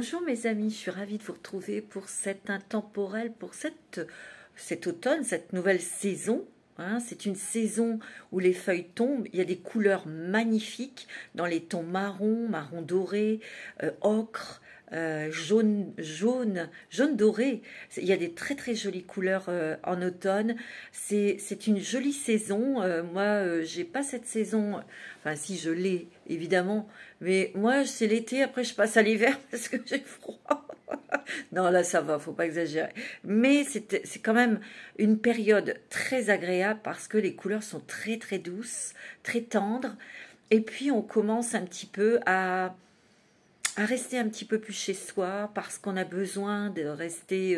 Bonjour mes amis, je suis ravie de vous retrouver pour cet intemporel, pour cet automne, cette nouvelle saison. C'est une saison où les feuilles tombent, il y a des couleurs magnifiques dans les tons marron, marron doré, ocre, jaune doré. Il y a des très très jolies couleurs en automne. C'est une jolie saison. Moi, j'ai pas cette saison. Enfin, si je l'ai évidemment, mais moi c'est l'été. Après, je passe à l'hiver parce que j'ai froid. Non, là ça va, faut pas exagérer. Mais c'est quand même une période très agréable parce que les couleurs sont très très douces, très tendres. Et puis on commence un petit peu à rester un petit peu plus chez soi parce qu'on a besoin de rester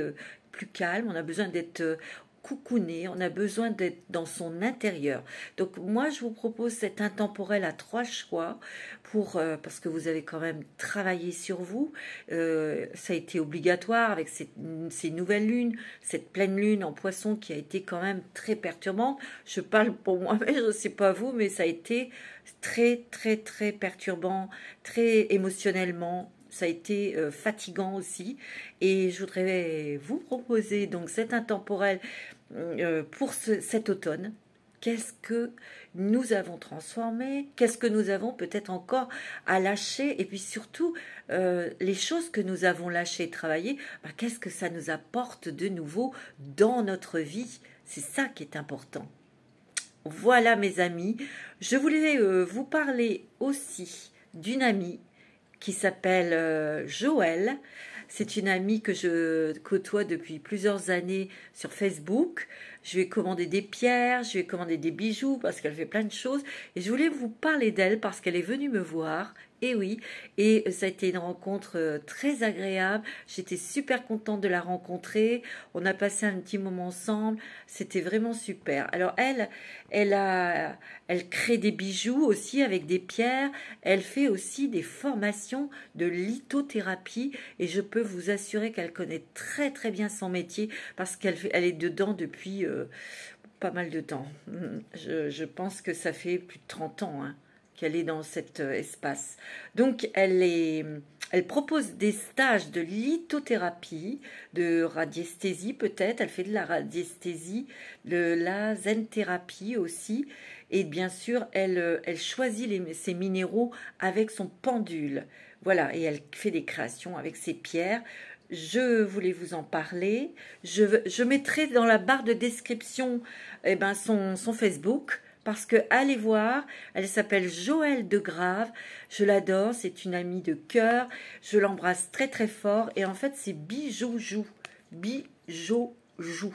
plus calme, on a besoin d'être coucouné, on a besoin d'être dans son intérieur. Donc moi je vous propose cet intemporel à 3 choix parce que vous avez quand même travaillé sur vous. Ça a été obligatoire avec ces nouvelles lunes, cette pleine lune en Poisson qui a été quand même très perturbante. Je parle pour moi, mais je ne sais pas vous, mais ça a été très très très perturbant, très émotionnellement. Ça a été fatigant aussi. Et je voudrais vous proposer donc cet intemporel pour cet automne. Qu'est-ce que nous avons transformé? Qu'est-ce que nous avons peut-être encore à lâcher? Et puis surtout, les choses que nous avons lâchées et travaillées, qu'est-ce que ça nous apporte de nouveau dans notre vie? C'est ça qui est important. Voilà mes amis, je voulais vous parler aussi d'une amie qui s'appelle Joëlle. C'est une amie que je côtoie depuis plusieurs années sur Facebook. Je lui ai commandé des pierres, je lui ai commandé des bijoux parce qu'elle fait plein de choses. Et je voulais vous parler d'elle parce qu'elle est venue me voir. Et oui, et ça a été une rencontre très agréable. J'étais super contente de la rencontrer. On a passé un petit moment ensemble. C'était vraiment super. Alors elle crée des bijoux aussi avec des pierres. Elle fait aussi des formations de lithothérapie. Et je peux vous assurer qu'elle connaît très très bien son métier parce elle est dedans depuis pas mal de temps. Je pense que ça fait plus de 30 ans, qu'elle est dans cet espace. Donc, elle propose des stages de lithothérapie, de radiesthésie peut-être. Elle fait de la radiesthésie, de la zen-thérapie aussi. Et bien sûr, elle choisit ses minéraux avec son pendule. Voilà, et elle fait des créations avec ses pierres. Je voulais vous en parler. Je mettrai dans la barre de description son Facebook. Parce que allez voir, elle s'appelle Joëlle de Grave, je l'adore, c'est une amie de cœur, je l'embrasse très très fort et en fait c'est Bijoujou, Bijoujou.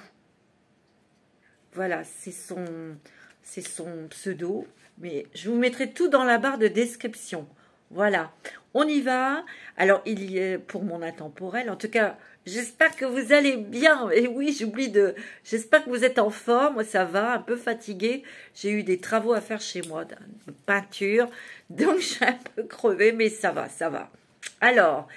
Voilà, c'est son pseudo, mais je vous mettrai tout dans la barre de description. Voilà, on y va. Alors il y est pour mon intemporel, en tout cas. J'espère que vous allez bien. Et oui, j'espère que vous êtes en forme. Moi, ça va, un peu fatiguée. J'ai eu des travaux à faire chez moi, de peinture. Donc, je suis un peu crevée, mais ça va, ça va. Alors,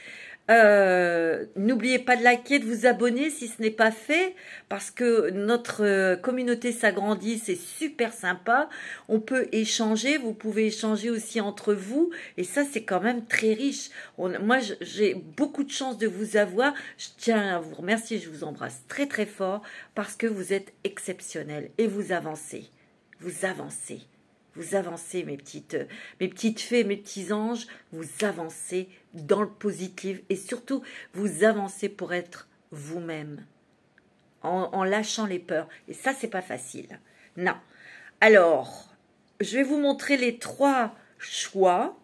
n'oubliez pas de liker, de vous abonner si ce n'est pas fait, parce que notre communauté s'agrandit, c'est super sympa. On peut échanger, vous pouvez échanger aussi entre vous, et ça c'est quand même très riche. Moi j'ai beaucoup de chance de vous avoir, je tiens à vous remercier, je vous embrasse très très fort, parce que vous êtes exceptionnels, et vous avancez, vous avancez. Vous avancez, mes petites fées, mes petits anges, vous avancez dans le positif et surtout, vous avancez pour être vous-même en lâchant les peurs. Et ça, c'est pas facile. Non. Alors, je vais vous montrer les 3 choix.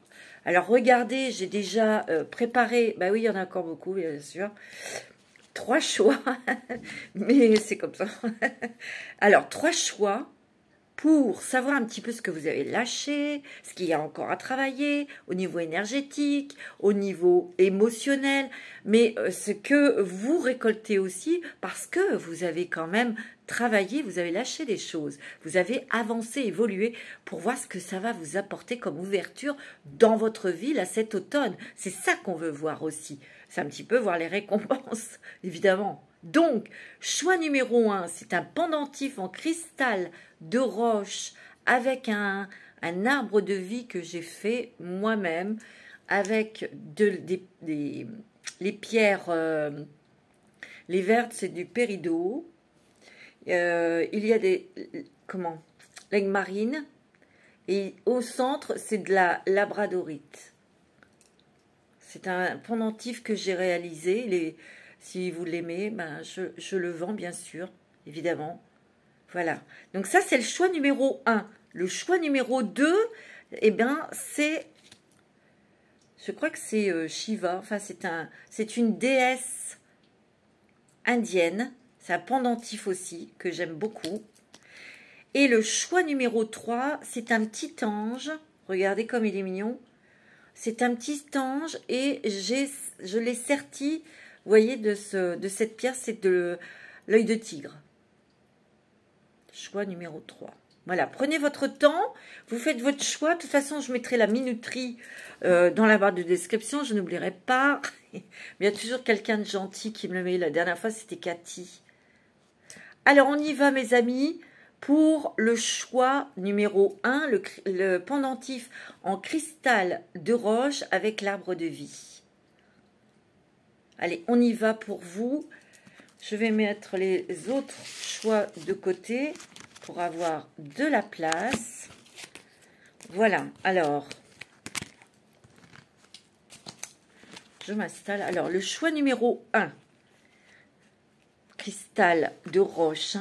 Alors, regardez, j'ai déjà préparé, bah oui, il y en a encore beaucoup, bien sûr. 3 choix, mais c'est comme ça. Alors, 3 choix pour savoir un petit peu ce que vous avez lâché, ce qu'il y a encore à travailler au niveau énergétique, au niveau émotionnel, mais ce que vous récoltez aussi parce que vous avez quand même travaillé, vous avez lâché des choses, vous avez avancé, évolué pour voir ce que ça va vous apporter comme ouverture dans votre vie là cet automne. C'est ça qu'on veut voir aussi. C'est un petit peu voir les récompenses, évidemment. Donc, choix numéro 1, c'est un pendentif en cristal de roche avec un arbre de vie que j'ai fait moi-même avec les pierres, les vertes, c'est du péridot. Il y a des, comment, l'aigle marine. Et au centre, c'est de la labradorite. C'est un pendentif que j'ai réalisé. Si vous l'aimez, ben je le vends, bien sûr, évidemment. Voilà. Donc ça, c'est le choix numéro 1. Le choix numéro 2, eh bien, c'est... Je crois que c'est Shiva. Enfin, c'est une déesse indienne. C'est un pendentif aussi, que j'aime beaucoup. Et le choix numéro 3, c'est un petit ange. Regardez comme il est mignon. C'est un petit ange et je l'ai serti, vous voyez, de cette pierre, c'est de l'œil de tigre. Choix numéro 3. Voilà, prenez votre temps, vous faites votre choix. De toute façon, je mettrai la minuterie dans la barre de description, je n'oublierai pas. Mais il y a toujours quelqu'un de gentil qui me le met. La dernière fois, c'était Cathy. Alors, on y va, mes amis, pour le choix numéro 1, le pendentif en cristal de roche avec l'arbre de vie. Allez, on y va pour vous. Je vais mettre les autres choix de côté pour avoir de la place. Voilà, alors, je m'installe. Alors, le choix numéro 1, cristal de roche.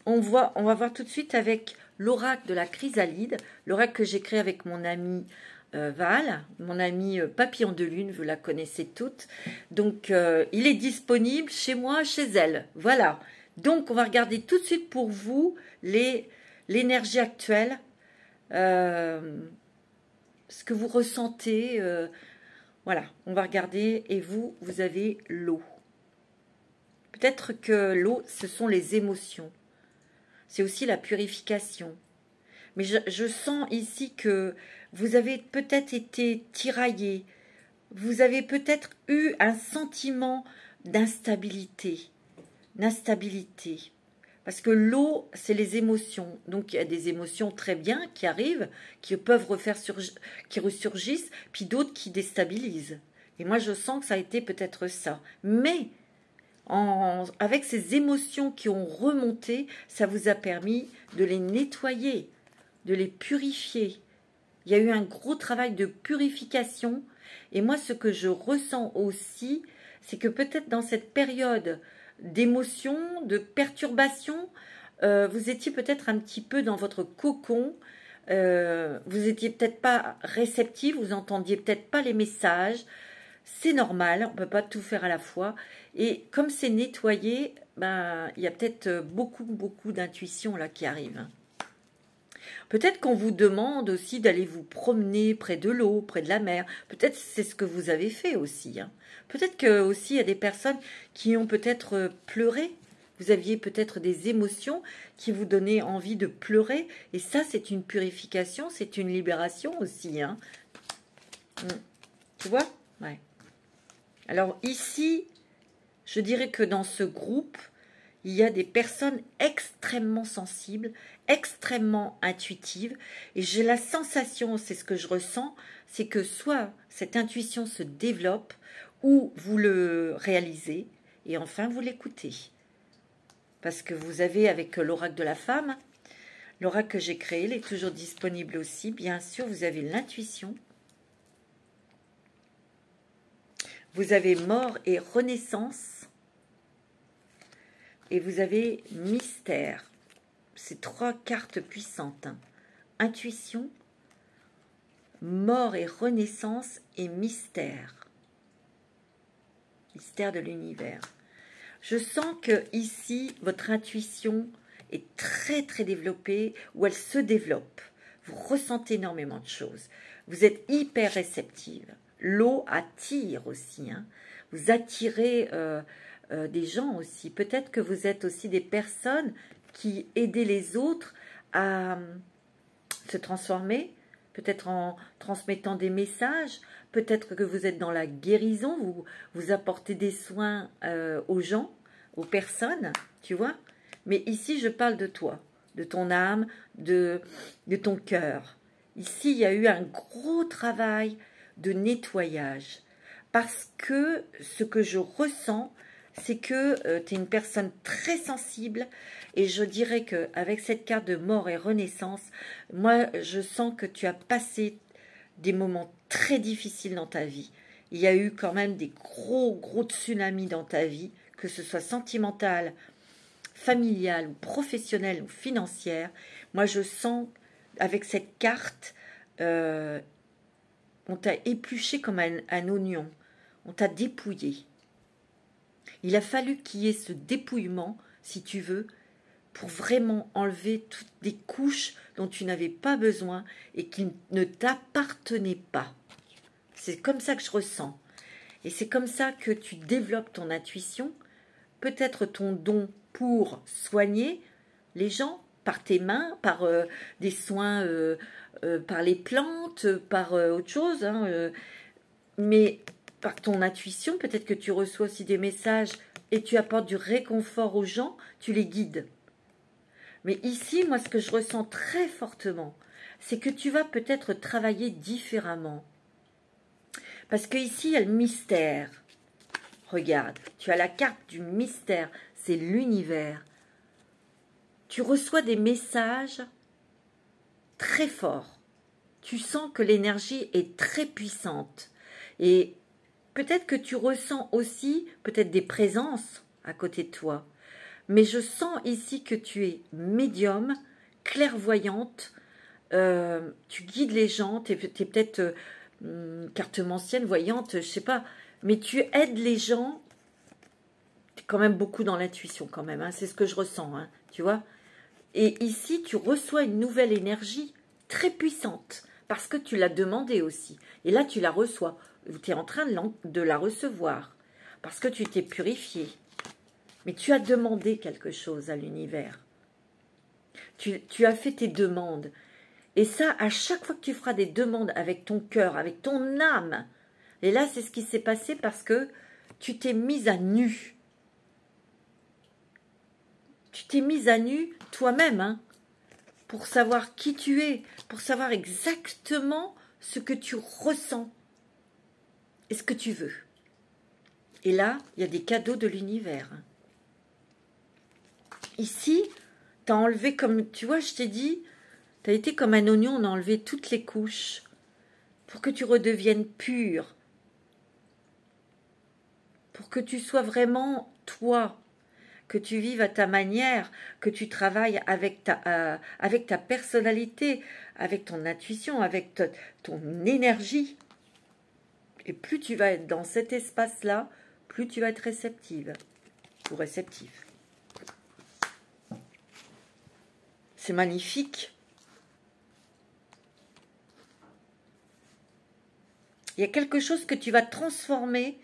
On va voir tout de suite avec l'oracle de la chrysalide, l'oracle que j'ai créé avec mon ami Val, mon ami Papillon de Lune, vous la connaissez toutes. Donc, il est disponible chez moi, chez elle. Voilà. Donc, on va regarder tout de suite pour vous l'énergie actuelle, ce que vous ressentez. Voilà, on va regarder. Et vous avez l'eau. Peut-être que l'eau, ce sont les émotions. C'est aussi la purification. Mais je sens ici que vous avez peut-être été tiraillé. Vous avez peut-être eu un sentiment d'instabilité. Parce que l'eau, c'est les émotions. Donc, il y a des émotions très bien qui arrivent, qui peuvent qui ressurgissent, puis d'autres qui déstabilisent. Et moi, je sens que ça a été peut-être ça. Mais, avec ces émotions qui ont remonté, ça vous a permis de les nettoyer, de les purifier. Il y a eu un gros travail de purification. Et moi, ce que je ressens aussi, c'est que peut-être dans cette période d'émotion, de perturbation, vous étiez peut-être un petit peu dans votre cocon, vous étiez peut-être pas réceptif, vous entendiez peut-être pas les messages, c'est normal, on ne peut pas tout faire à la fois, et comme c'est nettoyé, ben, il y a peut-être beaucoup d'intuition là qui arrive. Peut-être qu'on vous demande aussi d'aller vous promener près de l'eau, près de la mer. Peut-être c'est ce que vous avez fait aussi. Hein. Peut-être que aussi il y a des personnes qui ont peut-être pleuré. Vous aviez peut-être des émotions qui vous donnaient envie de pleurer. Et ça, c'est une purification, c'est une libération aussi. Hein. Tu vois? Ouais. Alors ici, je dirais que dans ce groupe, il y a des personnes extrêmement sensibles, extrêmement intuitives. Et j'ai la sensation, c'est ce que je ressens, c'est que soit cette intuition se développe, ou vous le réalisez, et enfin vous l'écoutez. Parce que vous avez avec l'oracle de la femme, l'oracle que j'ai créé, il est toujours disponible aussi. Bien sûr, vous avez l'intuition. Vous avez mort et renaissance. Et vous avez mystère. C'est 3 cartes puissantes. Hein. Intuition, mort et renaissance et mystère. Mystère de l'univers. Je sens que ici, votre intuition est très développée, ou elle se développe. Vous ressentez énormément de choses. Vous êtes hyper réceptive. L'eau attire aussi. Hein. Vous attirez... des gens aussi. Peut-être que vous êtes aussi des personnes qui aident les autres à se transformer, peut-être en transmettant des messages, peut-être que vous êtes dans la guérison, vous apportez des soins aux gens, aux personnes, tu vois. Mais ici, je parle de toi, de ton âme, de ton cœur. Ici, il y a eu un gros travail de nettoyage. parce que ce que je ressens, c'est que tu es une personne très sensible et je dirais qu'avec cette carte de mort et renaissance, moi je sens que tu as passé des moments très difficiles dans ta vie. Il y a eu quand même des gros tsunamis dans ta vie, que ce soit sentimental, familial ou professionnel ou financière. Moi je sens avec cette carte, on t'a épluché comme un oignon, on t'a dépouillé. Il a fallu qu'il y ait ce dépouillement, si tu veux, pour vraiment enlever toutes des couches dont tu n'avais pas besoin et qui ne t'appartenaient pas. C'est comme ça que je ressens. Et c'est comme ça que tu développes ton intuition, peut-être ton don pour soigner les gens par tes mains, par des soins, par les plantes, par autre chose, hein, mais par ton intuition, peut-être que tu reçois aussi des messages et tu apportes du réconfort aux gens, tu les guides. Mais ici, moi, ce que je ressens très fortement, c'est que tu vas peut-être travailler différemment. Parce que ici, il y a le mystère. Regarde, tu as la carte du mystère, c'est l'univers. Tu reçois des messages très forts. Tu sens que l'énergie est très puissante. Et peut-être que tu ressens aussi peut-être des présences à côté de toi. Mais je sens ici que tu es médium, clairvoyante, tu guides les gens, tu es peut-être cartomancienne, voyante, je sais pas, mais tu aides les gens, tu es quand même beaucoup dans l'intuition quand même, hein, c'est ce que je ressens, hein, tu vois. Et ici, tu reçois une nouvelle énergie très puissante, parce que tu l'as demandé aussi. Et là, tu la reçois, tu es en train de la recevoir, parce que tu t'es purifié. Mais tu as demandé quelque chose à l'univers. Tu as fait tes demandes. Et ça, à chaque fois que tu feras des demandes avec ton cœur, avec ton âme, et là, c'est ce qui s'est passé parce que tu t'es mise à nu. Tu t'es mise à nu toi-même, hein, pour savoir qui tu es, pour savoir exactement ce que tu ressens et ce que tu veux. Et là, il y a des cadeaux de l'univers. Ici, tu as enlevé comme, tu vois, je t'ai dit, tu as été comme un oignon, on a enlevé toutes les couches pour que tu redeviennes pur, pour que tu sois vraiment toi, que tu vives à ta manière, que tu travailles avec ta personnalité, avec ton intuition, avec ton énergie. Et plus tu vas être dans cet espace-là, plus tu vas être réceptive ou réceptif. C'est magnifique. Il y a quelque chose que tu vas transformer.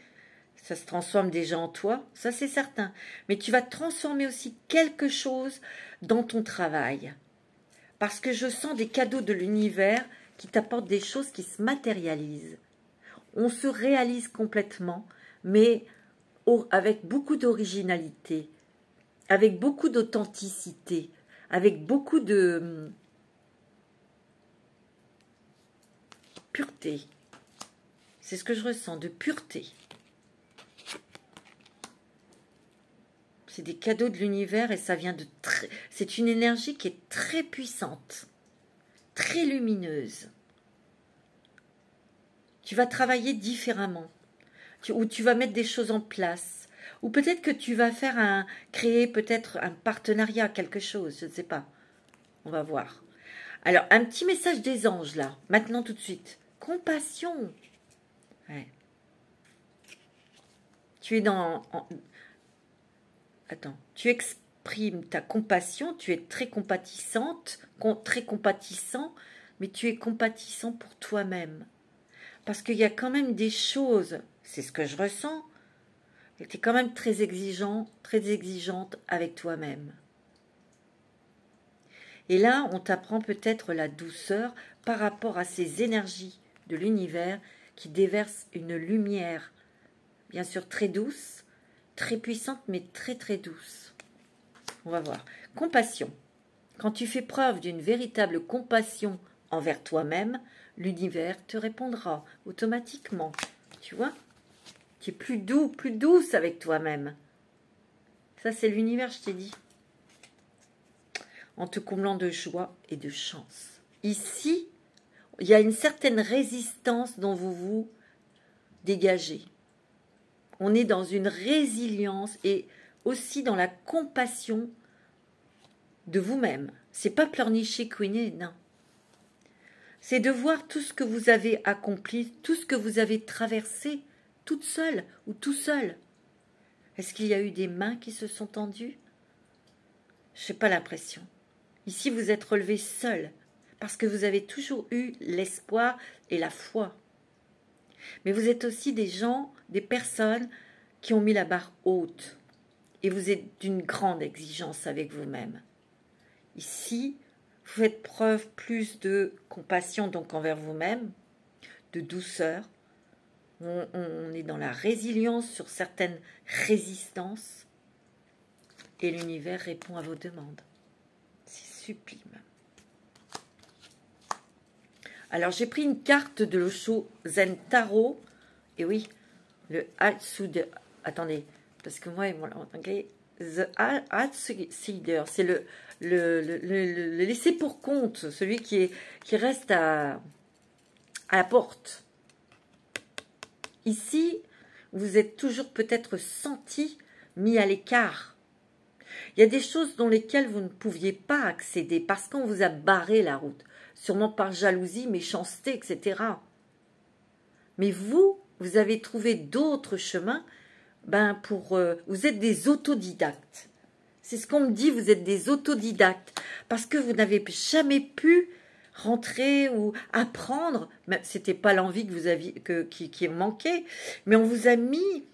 Ça se transforme déjà en toi, ça c'est certain. Mais tu vas transformer aussi quelque chose dans ton travail. Parce que je sens des cadeaux de l'univers qui t'apportent des choses qui se matérialisent. On se réalise complètement, mais avec beaucoup d'originalité, avec beaucoup d'authenticité, avec beaucoup de pureté. C'est ce que je ressens, de pureté. C'est des cadeaux de l'univers et ça vient de très... C'est une énergie qui est très puissante, très lumineuse. Tu vas travailler différemment, ou tu vas mettre des choses en place, ou peut-être que tu vas créer peut-être un partenariat, quelque chose, je ne sais pas. On va voir. Alors, un petit message des anges là, maintenant tout de suite. Compassion. Ouais. Tu es Attends, tu exprimes ta compassion, tu es très compatissante, très compatissant, mais tu es compatissant pour toi-même. Parce qu'il y a quand même des choses, c'est ce que je ressens, et tu es quand même très exigeante avec toi-même. Et là, on t'apprend peut-être la douceur par rapport à ces énergies de l'univers qui déversent une lumière, bien sûr très douce, très puissante, mais très très douce. On va voir. Compassion. Quand tu fais preuve d'une véritable compassion envers toi-même, l'univers te répondra automatiquement. Tu vois? Tu es plus doux, plus douce avec toi-même. Ça, c'est l'univers, je t'ai dit. En te comblant de joie et de chance. Ici, il y a une certaine résistance dont vous vous dégagez. On est dans une résilience et aussi dans la compassion de vous-même. C'est pas pleurnicher, couiner, non. C'est de voir tout ce que vous avez accompli, tout ce que vous avez traversé, toute seule ou tout seul. Est-ce qu'il y a eu des mains qui se sont tendues? Je n'ai pas l'impression. Ici, vous êtes relevé seul, parce que vous avez toujours eu l'espoir et la foi. Mais vous êtes aussi des gens, des personnes qui ont mis la barre haute. Et vous êtes d'une grande exigence avec vous-même. Ici, vous faites preuve plus de compassion donc envers vous-même, de douceur. On est dans la résilience sur certaines résistances. Et l'univers répond à vos demandes. C'est sublime. Alors, j'ai pris une carte de l'Osho Zen Tarot. Et oui, le Hatsude. Attendez, parce que moi, en anglais, The Hatsuder, c'est le laisser pour compte, celui qui reste à la porte. Ici, vous êtes toujours peut-être senti mis à l'écart. Il y a des choses dans lesquelles vous ne pouviez pas accéder parce qu'on vous a barré la route, sûrement par jalousie, méchanceté, etc. Mais vous avez trouvé d'autres chemins. Vous êtes des autodidactes. C'est ce qu'on me dit, vous êtes des autodidactes. Parce que vous n'avez jamais pu rentrer ou apprendre. Ce n'était pas l'envie que vous aviez, qui manquait. Mais on vous a mis...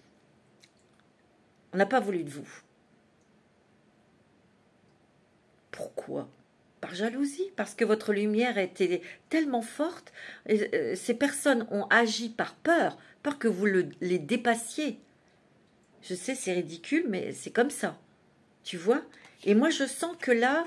On n'a pas voulu de vous. Pourquoi? Par jalousie. Parce que votre lumière était tellement forte. Ces personnes ont agi par peur que vous les dépassiez. Je sais, c'est ridicule, mais c'est comme ça. Tu vois? Et moi, je sens que là,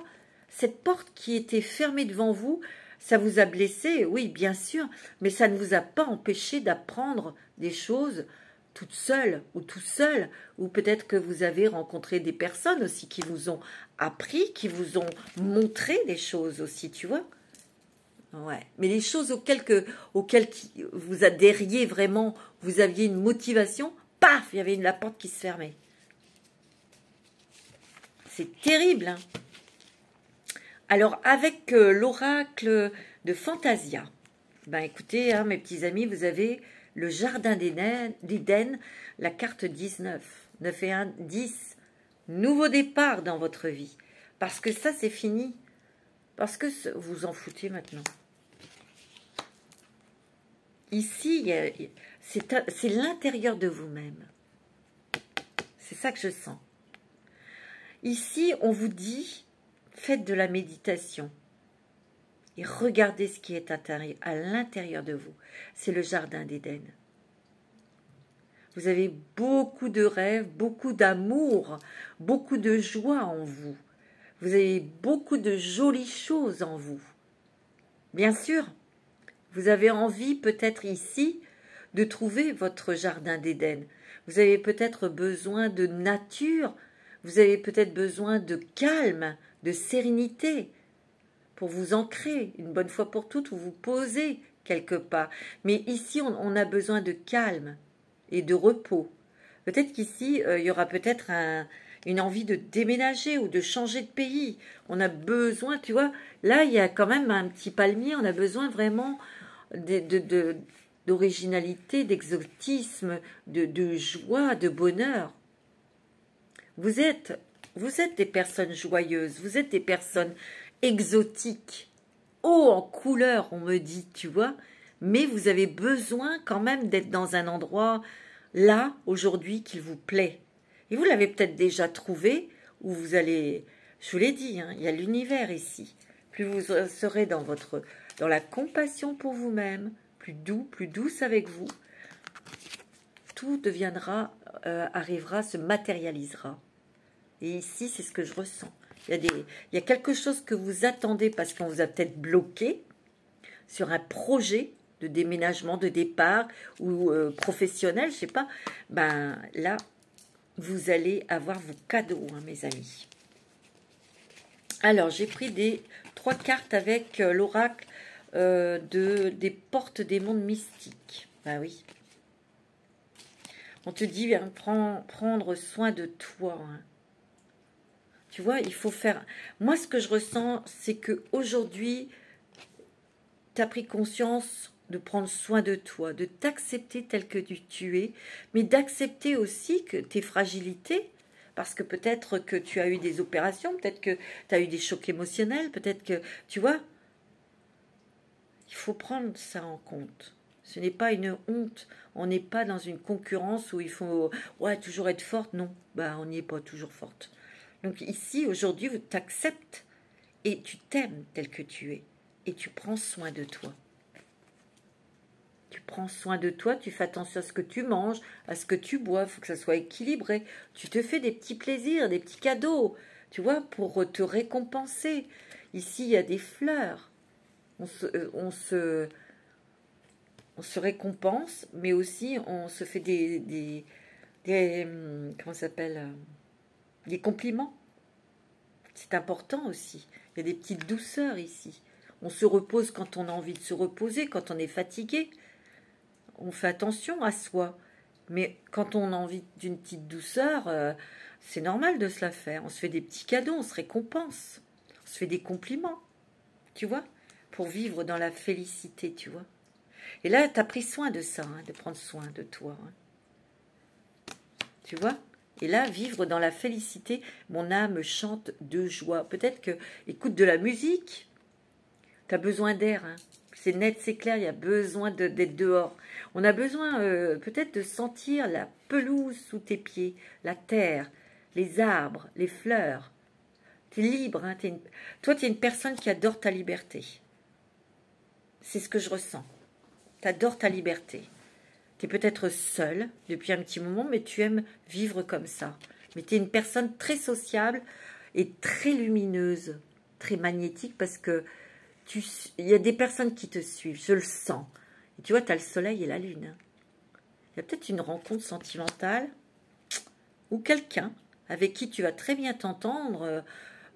cette porte qui était fermée devant vous, ça vous a blessé, oui, bien sûr, mais ça ne vous a pas empêché d'apprendre des choses toute seule ou tout seul, ou peut-être que vous avez rencontré des personnes aussi qui vous ont appris, qui vous ont montré des choses aussi, tu vois? Ouais, mais les choses auxquelles vous adhériez vraiment, vous aviez une motivation, paf, il y avait la porte qui se fermait. C'est terrible, hein. Alors, avec l'oracle de Fantasia, écoutez, hein, mes petits amis, vous avez le jardin d'Éden, la carte 19, 9 et 1, 10, nouveau départ dans votre vie. Parce que ça, c'est fini. Parce que vous en foutez maintenant. Ici, c'est l'intérieur de vous-même. C'est ça que je sens. Ici, on vous dit, faites de la méditation et regardez ce qui est à l'intérieur de vous. C'est le jardin d'Éden. Vous avez beaucoup de rêves, beaucoup d'amour, beaucoup de joie en vous. Vous avez beaucoup de jolies choses en vous. Bien sûr, vous avez envie peut-être ici de trouver votre jardin d'Éden. Vous avez peut-être besoin de nature. Vous avez peut-être besoin de calme, de sérénité, pour vous ancrer une bonne fois pour toutes ou vous poser quelque part. Mais ici, on a besoin de calme et de repos. Peut-être qu'ici, il y aura peut-être une envie de déménager ou de changer de pays. On a besoin, tu vois, là, il y a quand même un petit palmier, on a besoin vraiment d'originalité, d'exotisme, de joie, de bonheur. Vous êtes des personnes joyeuses, vous êtes des personnes exotiques, haut en couleur, on me dit, tu vois, mais vous avez besoin quand même d'être dans un endroit, là, aujourd'hui, qu'il vous plaît. Et vous l'avez peut-être déjà trouvé, où vous allez, je vous l'ai dit, hein, il y a l'univers ici. Plus vous serez dans la compassion pour vous-même, plus doux, plus douce avec vous, tout deviendra, arrivera, se matérialisera. Et ici, c'est ce que je ressens. Il y a quelque chose que vous attendez parce qu'on vous a peut-être bloqué sur un projet de déménagement, de départ ou professionnel, je sais pas, ben là, vous allez avoir vos cadeaux, hein, mes amis. Alors, j'ai pris 3 cartes avec l'oracle des portes des mondes mystiques. Ben oui. On te dit, viens, prendre soin de toi. Hein. Tu vois, il faut faire... Moi, ce que je ressens, c'est qu'aujourd'hui, tu as pris conscience de prendre soin de toi, de t'accepter tel que tu es, mais d'accepter aussi que tes fragilités, parce que peut-être que tu as eu des opérations, peut-être que tu as eu des chocs émotionnels, peut-être que, tu vois, il faut prendre ça en compte. Ce n'est pas une honte, on n'est pas dans une concurrence où il faut ouais, toujours être forte, non, bah, on n'y est pas toujours forte. Donc ici, aujourd'hui, tu t'acceptes et tu t'aimes tel que tu es et tu prends soin de toi. Tu prends soin de toi, tu fais attention à ce que tu manges, à ce que tu bois, il faut que ça soit équilibré. Tu te fais des petits plaisirs, des petits cadeaux, tu vois, pour te récompenser. Ici, il y a des fleurs. On se récompense, mais aussi on se fait des comment ça s'appelle, des compliments. C'est important aussi. Il y a des petites douceurs ici. On se repose quand on a envie de se reposer, quand on est fatigué. On fait attention à soi. Mais quand on a envie d'une petite douceur, c'est normal de se la faire. On se fait des petits cadeaux, on se récompense. On se fait des compliments, tu vois, pour vivre dans la félicité, tu vois. Et là, tu as pris soin de ça, hein, de prendre soin de toi. Hein. Tu vois? Et là, vivre dans la félicité, mon âme chante de joie. Peut-être que, écoute de la musique, tu as besoin d'air. Hein. C'est net, c'est clair, il y a besoin d'être dehors. On a besoin peut-être de sentir la pelouse sous tes pieds, la terre, les arbres, les fleurs. Tu es libre. Hein, toi, tu es une personne qui adore ta liberté. C'est ce que je ressens. Tu adores ta liberté. Tu es peut-être seule depuis un petit moment, mais tu aimes vivre comme ça. Mais tu es une personne très sociable et très lumineuse, très magnétique, parce que il y a des personnes qui te suivent, je le sens. Et tu vois, tu as le soleil et la lune. Hein. Il y a peut-être une rencontre sentimentale ou quelqu'un avec qui tu vas très bien t'entendre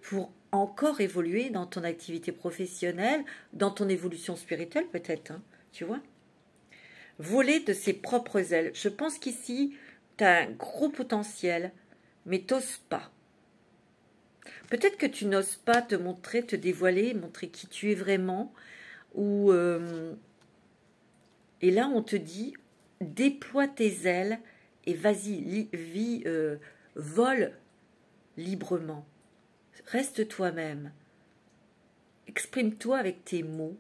pour encore évoluer dans ton activité professionnelle, dans ton évolution spirituelle peut-être, hein, tu vois. Voler de ses propres ailes. Je pense qu'ici, tu as un gros potentiel, mais t'oses pas. Peut-être que tu n'oses pas te montrer, te dévoiler, montrer qui tu es vraiment. Ou et là, on te dit, déploie tes ailes et vas-y, vole librement. Reste toi-même. Exprime-toi avec tes mots.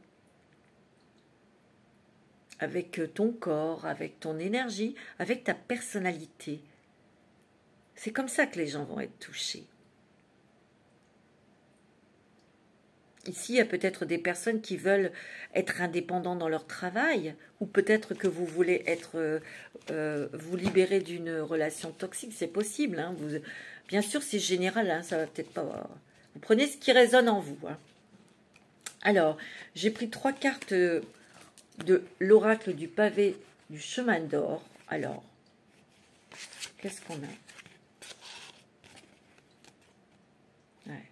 Avec ton corps, avec ton énergie, avec ta personnalité. C'est comme ça que les gens vont être touchés. Ici, il y a peut-être des personnes qui veulent être indépendants dans leur travail, ou peut-être que vous voulez vous libérer d'une relation toxique, c'est possible. Hein, bien sûr, c'est général, hein, ça va peut-être pas... Vous prenez ce qui résonne en vous. Hein. Alors, j'ai pris 3 cartes... de l'oracle du pavé du chemin d'or. Alors, qu'est-ce qu'on a? Ouais.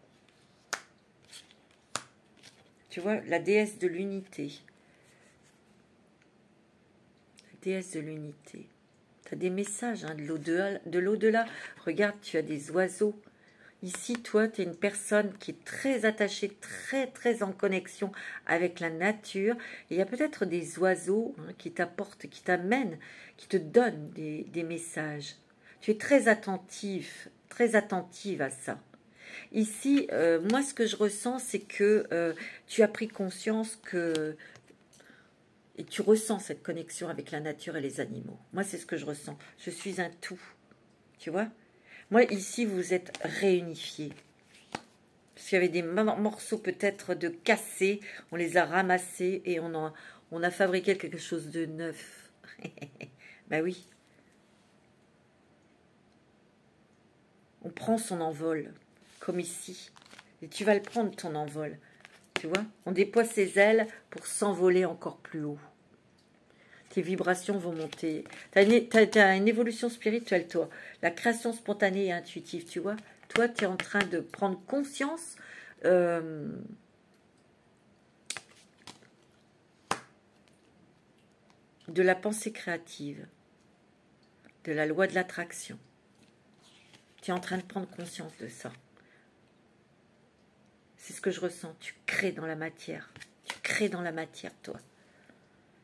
Tu vois, la déesse de l'unité. La déesse de l'unité. Tu as des messages hein, de l'au-delà. Regarde, tu as des oiseaux. Ici, toi, tu es une personne qui est très attachée, très, très en connexion avec la nature. Et il y a peut-être des oiseaux hein, qui t'apportent, qui t'amènent, qui te donnent des messages. Tu es très attentive à ça. Ici, moi, ce que je ressens, c'est que tu as pris conscience que... Et tu ressens cette connexion avec la nature et les animaux. Moi, c'est ce que je ressens. Je suis un tout. Tu vois ? Moi, ici, vous êtes réunifiés. Parce qu'il y avait des morceaux peut-être de cassés. On les a ramassés et on a fabriqué quelque chose de neuf. Ben oui. On prend son envol, comme ici. Et tu vas le prendre, ton envol. Tu vois? On déploie ses ailes pour s'envoler encore plus haut. Tes vibrations vont monter. Tu as une évolution spirituelle, toi. La création spontanée et intuitive, tu vois. Toi, tu es en train de prendre conscience de la pensée créative, de la loi de l'attraction. Tu es en train de prendre conscience de ça. C'est ce que je ressens. Tu crées dans la matière. Tu crées dans la matière, toi.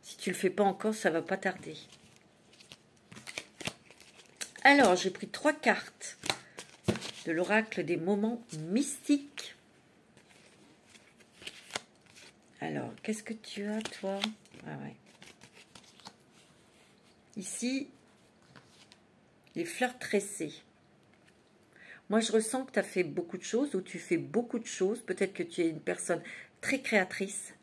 Si tu ne le fais pas encore, ça ne va pas tarder. Alors, j'ai pris 3 cartes de l'oracle des moments mystiques. Alors, qu'est-ce que tu as, toi? Ah ouais. Ici, les fleurs tressées. Moi, je ressens que tu as fait beaucoup de choses, ou tu fais beaucoup de choses. Peut-être que tu es une personne très créatrice.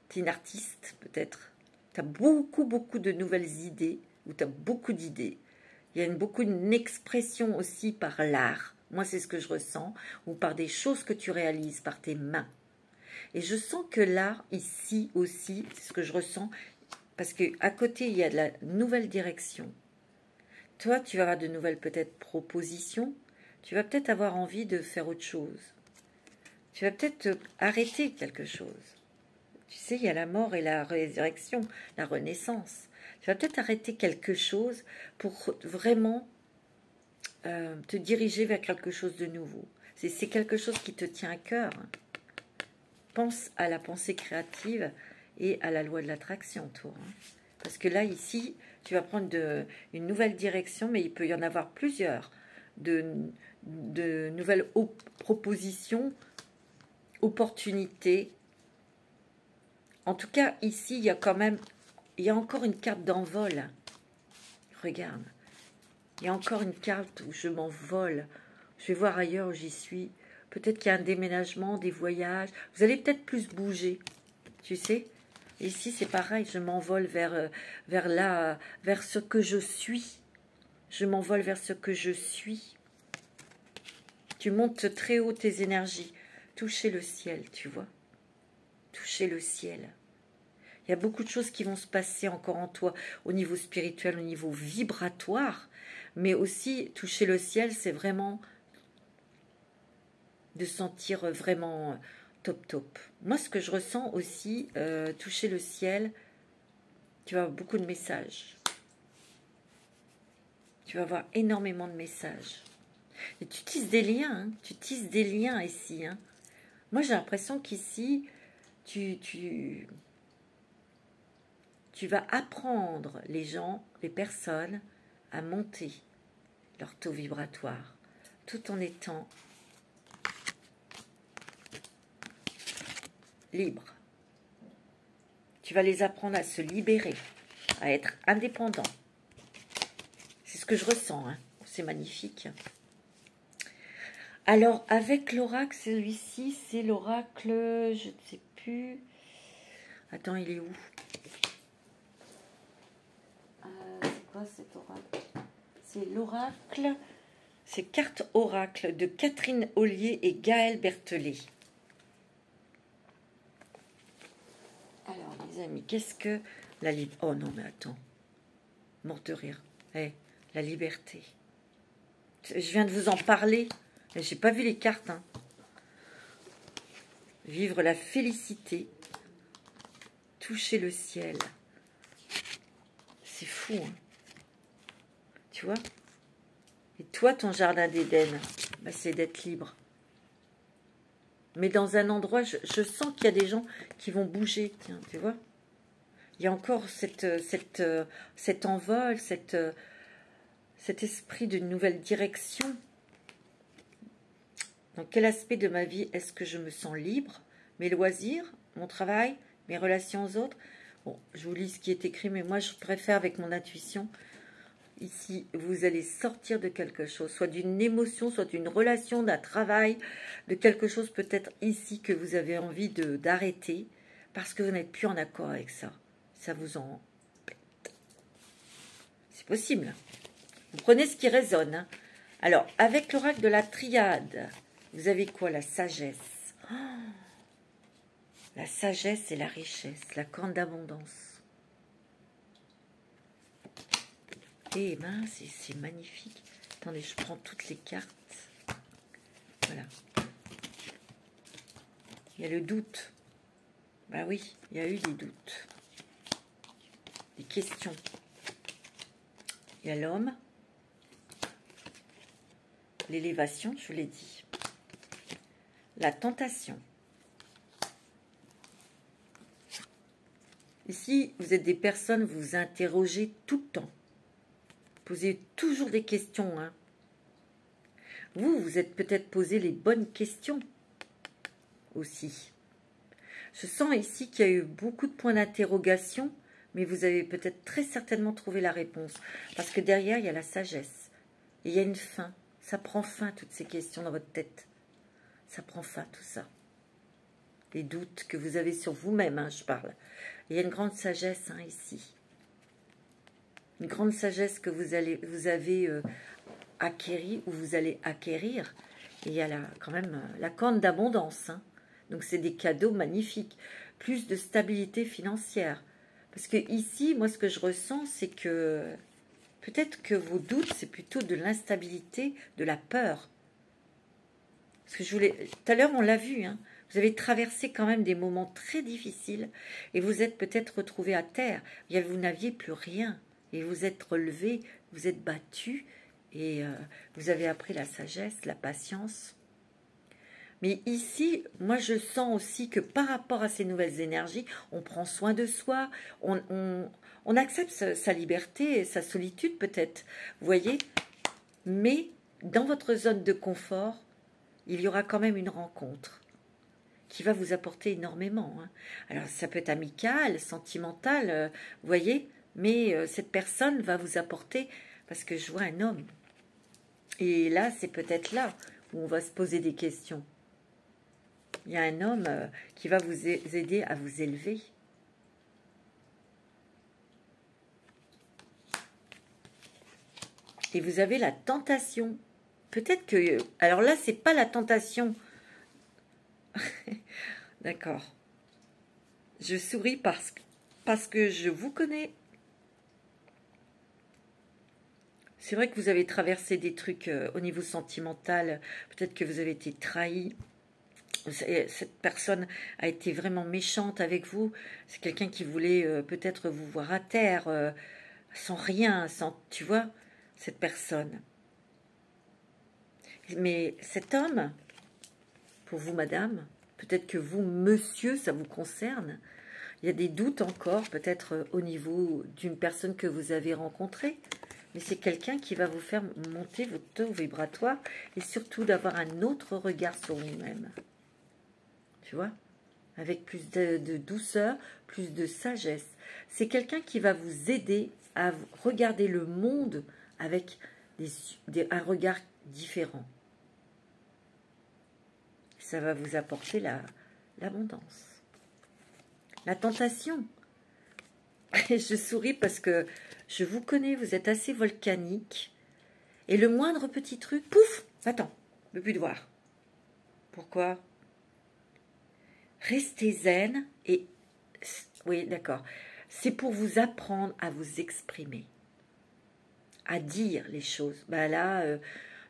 Tu es une artiste, peut-être. Tu as beaucoup de nouvelles idées, ou tu as beaucoup d'idées. Il y a beaucoup d'expression aussi par l'art. Moi, c'est ce que je ressens. Ou par des choses que tu réalises, par tes mains. Et je sens que l'art, ici aussi, c'est ce que je ressens. Parce qu'à côté, il y a de la nouvelle direction. Toi, tu vas avoir de nouvelles, peut-être, propositions. Tu vas peut-être avoir envie de faire autre chose. Tu vas peut-être arrêter quelque chose. Tu sais, il y a la mort et la résurrection, la renaissance. Tu vas peut-être arrêter quelque chose pour vraiment te diriger vers quelque chose de nouveau. C'est quelque chose qui te tient à cœur. Pense à la pensée créative et à la loi de l'attraction, toi. Parce que là, ici, tu vas prendre une nouvelle direction, mais il peut y en avoir plusieurs. De nouvelles propositions, opportunités. En tout cas, ici, il y a quand même, il y a encore une carte d'envol. Regarde, il y a encore une carte où je m'envole. Je vais voir ailleurs où j'y suis. Peut-être qu'il y a un déménagement, des voyages. Vous allez peut-être plus bouger, tu sais. Ici, c'est pareil, je m'envole vers ce que je suis. Je m'envole vers ce que je suis. Tu montes très haut tes énergies. Toucher le ciel, tu vois. Toucher le ciel. Il y a beaucoup de choses qui vont se passer encore en toi, au niveau spirituel, au niveau vibratoire. Mais aussi, toucher le ciel, c'est vraiment de sentir vraiment top. Moi, ce que je ressens aussi, toucher le ciel, tu vas avoir beaucoup de messages. Tu vas avoir énormément de messages. Et tu tisses des liens, hein. Tu tisses des liens ici. Hein. Moi, j'ai l'impression qu'ici, tu vas apprendre les gens, les personnes, à monter leur taux vibratoire, tout en étant libre. Tu vas les apprendre à se libérer, à être indépendants. C'est ce que je ressens, hein. C'est magnifique. Alors, avec l'oracle, celui-ci, c'est l'oracle, je ne sais plus. Attends, il est où? C'est quoi cet oracle? C'est l'oracle, c'est carte oracle de Catherine Ollier et Gaël Berthelet. Alors, les amis, qu'est-ce que la liberté? Oh non, mais attends. Mort de rire. La liberté. Je viens de vous en parler. J'ai pas vu les cartes. Hein. Vivre la félicité. Toucher le ciel. C'est fou. Hein. Tu vois? Et toi, ton jardin d'Éden, bah, c'est d'être libre. Mais dans un endroit, je sens qu'il y a des gens qui vont bouger. Tiens, tu vois? Il y a encore cet envol, cet esprit d'une nouvelle direction. Dans quel aspect de ma vie est-ce que je me sens libre? Mes loisirs, mon travail, mes relations aux autres. Bon, je vous lis ce qui est écrit, mais moi, je préfère avec mon intuition. Ici, vous allez sortir de quelque chose, soit d'une émotion, soit d'une relation, d'un travail, de quelque chose peut-être ici que vous avez envie d'arrêter parce que vous n'êtes plus en accord avec ça. Ça vous en pète. C'est possible. Vous prenez ce qui résonne. Hein. Alors, avec l'oracle de la triade, vous avez quoi? La sagesse. Oh, la sagesse et la richesse, la corne d'abondance. Et ben, c'est magnifique. Attendez, je prends toutes les cartes. Voilà. Il y a le doute. Bah oui, il y a eu des doutes. Des questions. Il y a l'homme. L'élévation, je vous l'ai dit. La tentation. Ici, vous êtes des personnes, vous vous interrogez tout le temps. Posez toujours des questions. Hein. Vous, vous êtes peut-être posé les bonnes questions aussi. Je sens ici qu'il y a eu beaucoup de points d'interrogation, mais vous avez peut-être très certainement trouvé la réponse. Parce que derrière, il y a la sagesse. Et il y a une fin. Ça prend fin, toutes ces questions dans votre tête. Ça prend fin, tout ça. Les doutes que vous avez sur vous-même, hein, je parle. Il y a une grande sagesse hein, ici. Une grande sagesse que vous avez acquérie ou vous allez acquérir. Et il y a quand même la corne d'abondance. Hein. Donc c'est des cadeaux magnifiques. Plus de stabilité financière. Parce que ici, moi ce que je ressens, c'est que peut-être que vos doutes, c'est plutôt de l'instabilité, de la peur. Parce que tout à l'heure, on l'a vu, hein, vous avez traversé quand même des moments très difficiles et vous êtes peut-être retrouvé à terre. Vous n'aviez plus rien et vous êtes relevé, vous êtes battu et vous avez appris la sagesse, la patience. Mais ici, moi je sens aussi que par rapport à ces nouvelles énergies, on prend soin de soi, on accepte sa liberté et sa solitude peut-être, vous voyez. Mais dans votre zone de confort, il y aura quand même une rencontre qui va vous apporter énormément. Hein. Alors ça peut être amical, sentimental, vous voyez, mais cette personne va vous apporter, parce que je vois un homme. Et là, c'est peut-être là où on va se poser des questions. Il y a un homme qui va vous aider à vous élever. Et vous avez la tentation. Peut-être que... Alors là, c'est pas la tentation. D'accord. Je souris parce que je vous connais. C'est vrai que vous avez traversé des trucs au niveau sentimental. Peut-être que vous avez été trahi. Cette personne a été vraiment méchante avec vous. C'est quelqu'un qui voulait peut-être vous voir à terre, sans rien, sans... Tu vois, cette personne. Mais cet homme, pour vous, madame, peut-être que vous, monsieur, ça vous concerne. Il y a des doutes encore, peut-être au niveau d'une personne que vous avez rencontrée. Mais c'est quelqu'un qui va vous faire monter votre taux vibratoire et surtout d'avoir un autre regard sur vous-même. Tu vois, avec plus de douceur, plus de sagesse. C'est quelqu'un qui va vous aider à regarder le monde avec un regard différent. Ça va vous apporter l'abondance. La tentation. Je souris parce que je vous connais, vous êtes assez volcanique. Et le moindre petit truc, pouf, attends, je ne peux plus te voir. Pourquoi ? Restez zen et... Oui, d'accord. C'est pour vous apprendre à vous exprimer. À dire les choses. Bah là,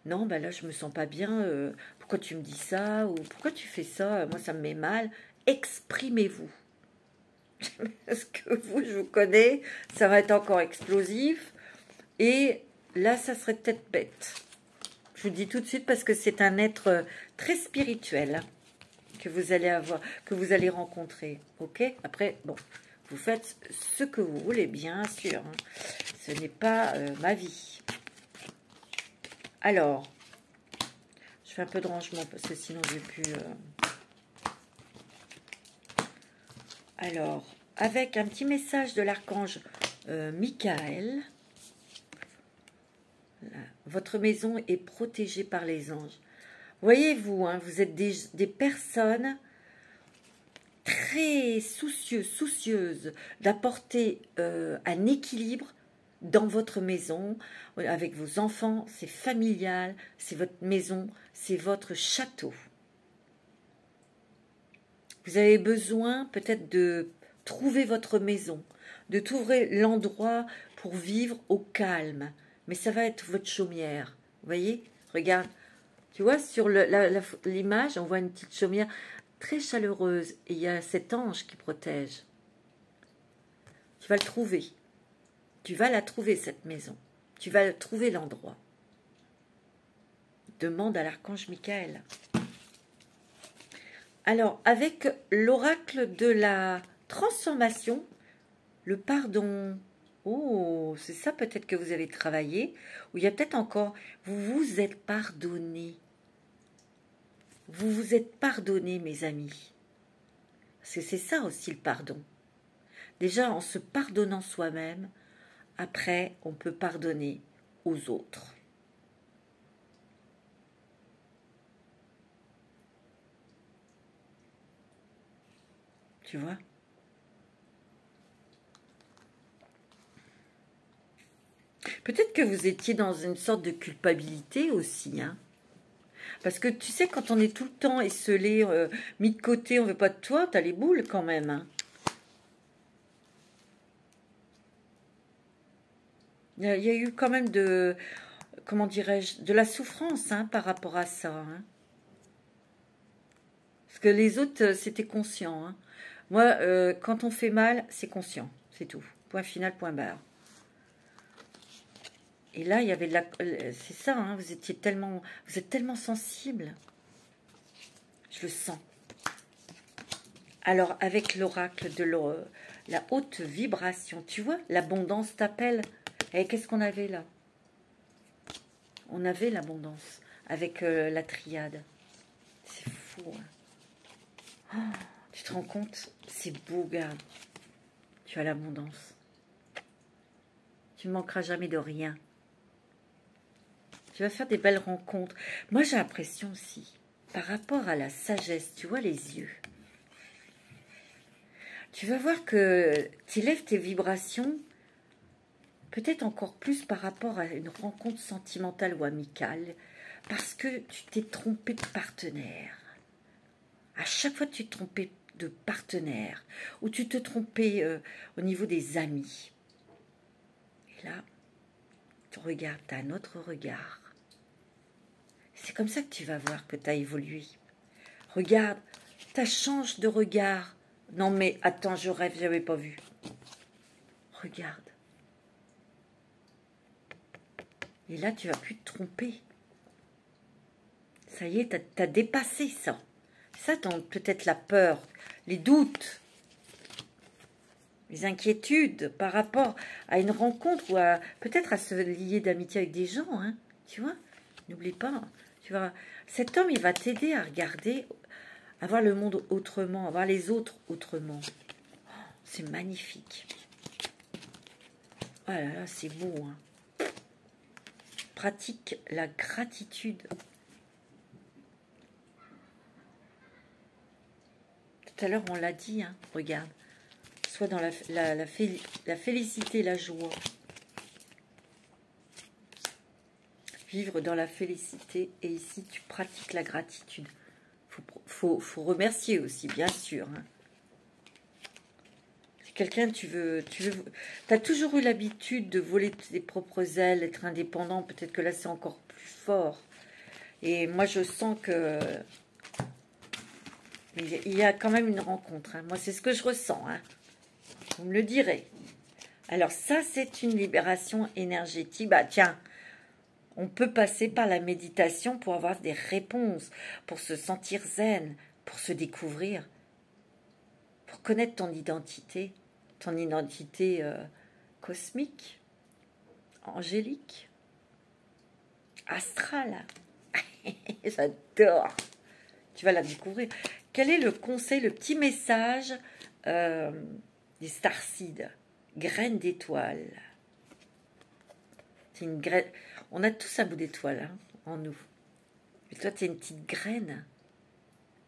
non, bah là, je me sens pas bien. Pourquoi tu me dis ça? Ou pourquoi tu fais ça? Moi, ça me met mal. Exprimez-vous. Parce que vous, je vous connais, ça va être encore explosif. Et là, ça serait peut-être bête. Je vous dis tout de suite parce que c'est un être très spirituel que vous allez avoir, que vous allez rencontrer. Ok? Après, bon, vous faites ce que vous voulez, bien sûr. Hein. Ce n'est pas ma vie. Alors, je fais un peu de rangement parce que sinon j'ai pu... Alors, avec un petit message de l'archange Michael, là, votre maison est protégée par les anges. Voyez-vous, hein, vous êtes des personnes très soucieuses d'apporter un équilibre dans votre maison, avec vos enfants, c'est familial, c'est votre maison, c'est votre château. Vous avez besoin peut-être de trouver votre maison, de trouver l'endroit pour vivre au calme. Mais ça va être votre chaumière. Vous voyez? Regarde. Tu vois, sur l'image, on voit une petite chaumière très chaleureuse. Et il y a cet ange qui protège. Tu vas le trouver. Tu vas la trouver, cette maison. Tu vas trouver l'endroit. Demande à l'archange Michael. Alors, avec l'oracle de la transformation, le pardon. Oh, c'est ça peut-être que vous avez travaillé. Ou il y a peut-être encore, vous vous êtes pardonné. Vous vous êtes pardonné, mes amis. Parce que c'est ça aussi le pardon. Déjà, en se pardonnant soi-même, après, on peut pardonner aux autres. Tu vois? Peut-être que vous étiez dans une sorte de culpabilité aussi, hein. Parce que tu sais, quand on est tout le temps esselé, mis de côté, on veut pas de toi, t'as les boules quand même, hein. Il y a eu quand même de, comment dirais-je, de la souffrance, hein, par rapport à ça, hein. Parce que les autres, c'était conscient, hein. Moi, quand on fait mal, c'est conscient, c'est tout. Point final, point barre. Et là, il y avait de la... C'est ça, hein, vous êtes tellement sensible. Je le sens. Alors, avec l'oracle de la haute vibration, tu vois, l'abondance t'appelle. Et qu'est-ce qu'on avait là? On avait l'abondance avec la triade. C'est fou, hein. Oh, tu te rends compte? C'est beau, regarde. Tu as l'abondance. Tu ne manqueras jamais de rien. Tu vas faire des belles rencontres. Moi, j'ai l'impression aussi, par rapport à la sagesse, tu vois les yeux. Tu vas voir que tu élèves tes vibrations, peut-être encore plus par rapport à une rencontre sentimentale ou amicale, parce que tu t'es trompé de partenaire. À chaque fois, tu te trompais de partenaire, ou tu te trompais au niveau des amis. Et là, tu regardes, tu as un autre regard. C'est comme ça que tu vas voir que tu as évolué. Regarde, tu changes de regard. Non mais, attends, je rêve, je n'avais pas vu. Regarde. Et là, tu vas plus te tromper. Ça y est, tu as dépassé ça. Ça, peut-être la peur, les doutes, les inquiétudes par rapport à une rencontre ou peut-être à se lier d'amitié avec des gens. Hein, tu vois, n'oublie pas. Tu vois, cet homme, il va t'aider à regarder, à voir le monde autrement, à voir les autres autrement. Oh, c'est magnifique. Oh là là, c'est beau. Hein. Pratique la gratitude. Tout à l'heure, on l'a dit, hein, regarde. Soit dans la félicité, la joie. Vivre dans la félicité. Et ici, tu pratiques la gratitude. Faut remercier aussi, bien sûr. Hein. Si quelqu'un, t'as toujours eu l'habitude de voler tes propres ailes, être indépendant. Peut-être que là, c'est encore plus fort. Et moi, je sens que... il y a quand même une rencontre. Hein. Moi, c'est ce que je ressens. Hein. Vous me le direz. Alors ça, c'est une libération énergétique. Bah tiens, on peut passer par la méditation pour avoir des réponses, pour se sentir zen, pour se découvrir, pour connaître ton identité cosmique, angélique, astrale. J'adore. Tu vas la découvrir. Quel est le conseil, le petit message des starseeds? Graine d'étoile. C'est une graine. On a tous un bout d'étoile hein, en nous. Et toi, tu es une petite graine.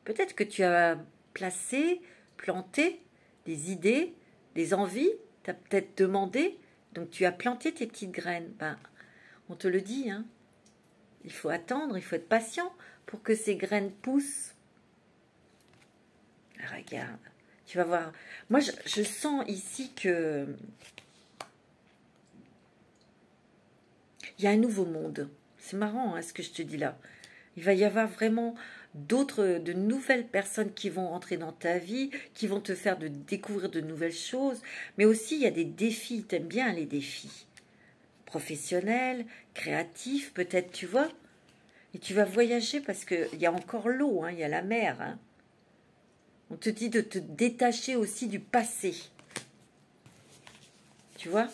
Peut-être que tu as planté des idées, des envies. Tu as peut-être demandé. Donc, tu as planté tes petites graines. Ben, on te le dit. Hein. Il faut attendre, il faut être patient pour que ces graines poussent. Regarde. Tu vas voir. Moi, je sens ici que il y a un nouveau monde. C'est marrant hein, ce que je te dis là. Il va y avoir vraiment de nouvelles personnes qui vont entrer dans ta vie, qui vont te faire découvrir de nouvelles choses. Mais aussi, il y a des défis. Tu aimes bien les défis. Professionnels, créatifs, peut-être, tu vois. Et tu vas voyager parce qu'il y a encore l'eau, hein, il y a la mer. Hein. On te dit de te détacher aussi du passé. Tu vois?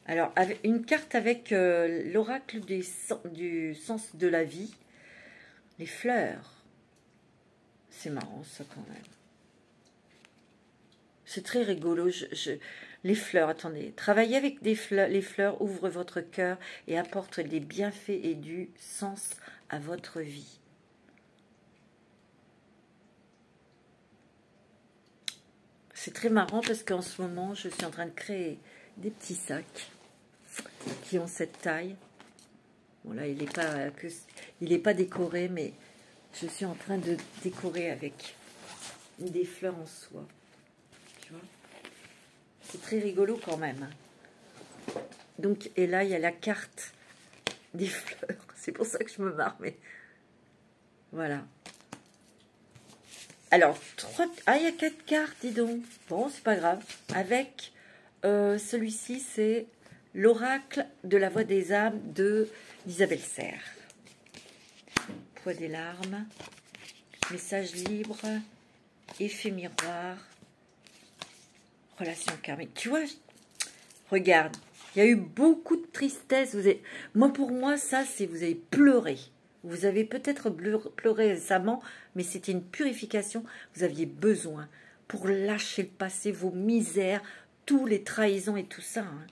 Alors, avec une carte avec l'oracle du sens de la vie. Les fleurs. C'est marrant, ça, quand même. C'est très rigolo. Les fleurs, attendez. Travaillez avec les fleurs, ouvre votre cœur et apporte des bienfaits et du sens à votre vie. C'est très marrant parce qu'en ce moment, je suis en train de créer des petits sacs qui ont cette taille. Bon là, il n'est pas décoré, mais je suis en train de décorer avec des fleurs en soie. Tu vois? C'est très rigolo quand même. Donc, et là, il y a la carte des fleurs. C'est pour ça que je me marre, mais voilà. Alors, il y a 4 cartes, dis donc. Bon, c'est pas grave. Avec celui-ci, c'est l'oracle de la voix des âmes d'Isabelle Serre. Poids des larmes, message libre, effet miroir, relation karmique. Tu vois, regarde, il y a eu beaucoup de tristesse. Pour moi, ça, c'est vous avez pleuré. Vous avez peut-être pleuré récemment, mais c'était une purification. Vous aviez besoin pour lâcher le passé, vos misères, tous les trahisons et tout ça. Hein.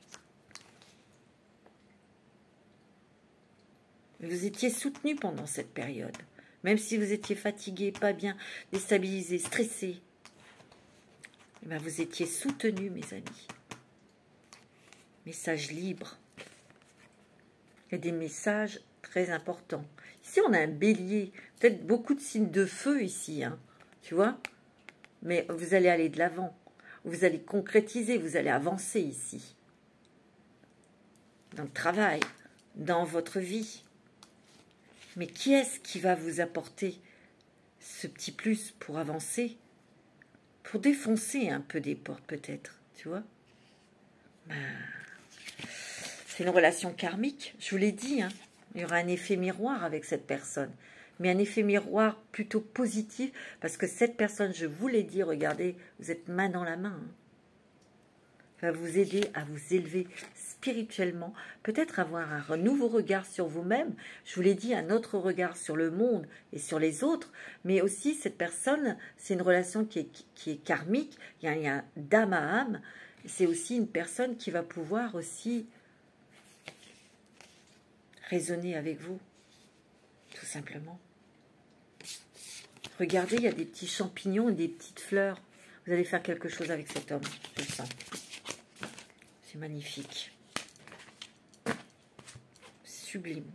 Vous étiez soutenu pendant cette période. Même si vous étiez fatigué, pas bien, déstabilisé, stressé. Eh bien, vous étiez soutenu, mes amis. Message libre. Il y a des messages très importants. Ici, on a un bélier. Peut-être beaucoup de signes de feu ici. Hein, tu vois? Mais vous allez aller de l'avant. Vous allez concrétiser. Vous allez avancer ici. Dans le travail. Dans votre vie. Mais qui est-ce qui va vous apporter ce petit plus pour avancer? Pour défoncer un peu des portes, peut-être. Tu vois? C'est une relation karmique. Je vous l'ai dit, hein. Il y aura un effet miroir avec cette personne. Mais un effet miroir plutôt positif. Parce que cette personne, je vous l'ai dit, regardez, vous êtes main dans la main. Hein. Va vous aider à vous élever spirituellement. Peut-être avoir un nouveau regard sur vous-même. Je vous l'ai dit, un autre regard sur le monde et sur les autres. Mais aussi, cette personne, c'est une relation qui est karmique. Il y a d'âme à âme. C'est aussi une personne qui va pouvoir aussi raisonner avec vous, tout simplement. Regardez, il y a des petits champignons et des petites fleurs. Vous allez faire quelque chose avec cet homme, je le sens. C'est magnifique. Sublime.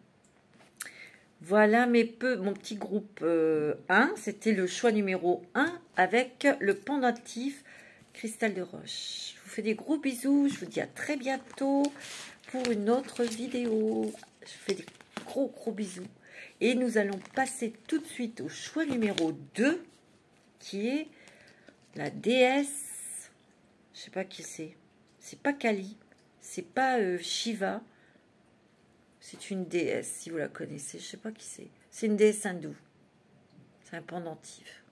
Voilà mon petit groupe 1. C'était le choix numéro 1 avec le pendentif cristal de roche. Je vous fais des gros bisous. Je vous dis à très bientôt pour une autre vidéo. Je vous fais des gros bisous. Et nous allons passer tout de suite au choix numéro 2, qui est la déesse. Je ne sais pas qui c'est. C'est pas Kali. C'est pas Shiva. C'est une déesse, si vous la connaissez. Je ne sais pas qui c'est. C'est une déesse hindoue. C'est un pendentif.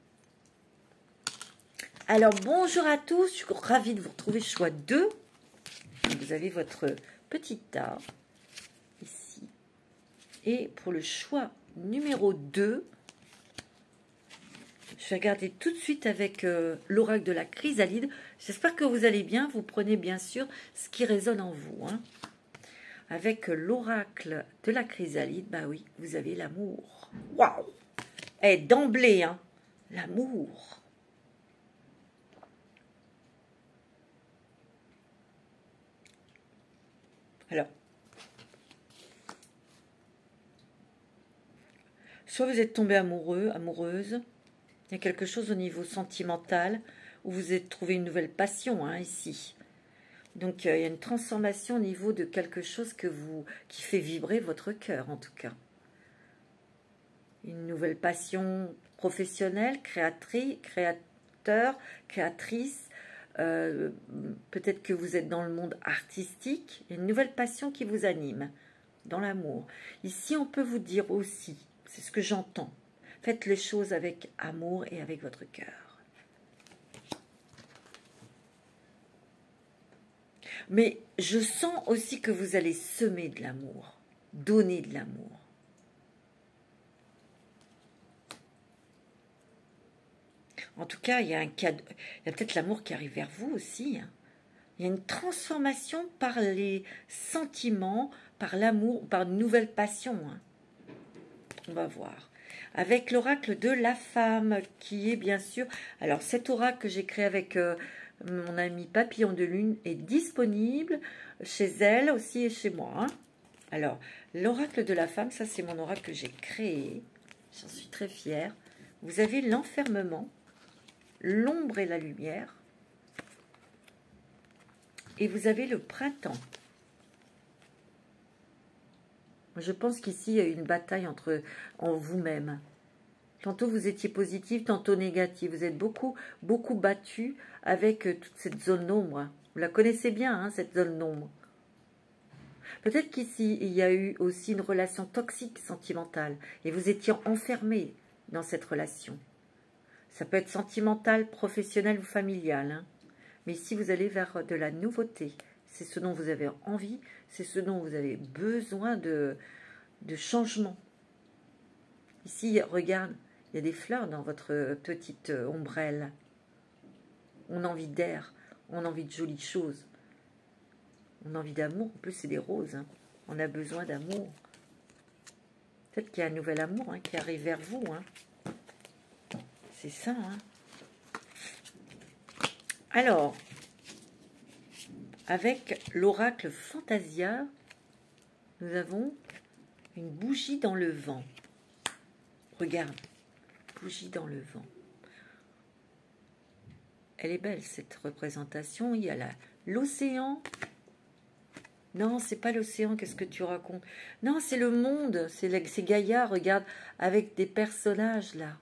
Alors, bonjour à tous. Je suis ravie de vous retrouver. Choix 2. Vous avez votre petit tas. Et pour le choix numéro 2, je vais regarder tout de suite avec l'oracle de la chrysalide. J'espère que vous allez bien. Vous prenez bien sûr ce qui résonne en vous. Hein. Avec l'oracle de la chrysalide, bah oui, vous avez l'amour. Waouh! Eh, d'emblée, hein, l'amour. Alors, soit vous êtes tombé amoureux, amoureuse, il y a quelque chose au niveau sentimental où vous avez trouvé une nouvelle passion, hein, ici. Donc, il y a une transformation au niveau de quelque chose qui fait vibrer votre cœur, en tout cas. Une nouvelle passion professionnelle, créateur, créatrice. Peut-être que vous êtes dans le monde artistique. Il y a une nouvelle passion qui vous anime, dans l'amour. Ici, on peut vous dire aussi, c'est ce que j'entends, faites les choses avec amour et avec votre cœur. Mais je sens aussi que vous allez semer de l'amour, donner de l'amour. En tout cas, il y a peut-être l'amour qui arrive vers vous aussi. Hein. Il y a une transformation par les sentiments, par l'amour, par une nouvelle passion. Hein. On va voir. Avec l'oracle de la femme, qui est bien sûr... Alors, cet oracle que j'ai créé avec... mon amie Papillon de Lune est disponible chez elle aussi et chez moi. Hein. Alors, l'oracle de la femme, ça c'est mon oracle que j'ai créé. J'en suis très fière. Vous avez l'enfermement, l'ombre et la lumière. Et vous avez le printemps. Je pense qu'ici, il y a une bataille en vous-même. Tantôt vous étiez positif, tantôt négatif. Vous êtes beaucoup battu avec toute cette zone d'ombre. Vous la connaissez bien, hein, cette zone d'ombre. Peut-être qu'ici, il y a eu aussi une relation toxique sentimentale. Et vous étiez enfermé dans cette relation. Ça peut être sentimental, professionnel ou familial. Hein. Mais ici, vous allez vers de la nouveauté. C'est ce dont vous avez envie. C'est ce dont vous avez besoin de changement. Ici, regarde. Il y a des fleurs dans votre petite ombrelle. On a envie d'air, on a envie de jolies choses. On a envie d'amour, en plus c'est des roses. Hein. On a besoin d'amour. Peut-être qu'il y a un nouvel amour hein, qui arrive vers vous. Hein. C'est ça. Hein. Alors, avec l'oracle Fantasia, nous avons une bougie dans le vent. Regarde. Bougie dans le vent. Elle est belle cette représentation. Il y a l'océan. Non, c'est pas l'océan, qu'est-ce que tu racontes? Non, c'est le monde, c'est Gaïa, regarde, avec des personnages là.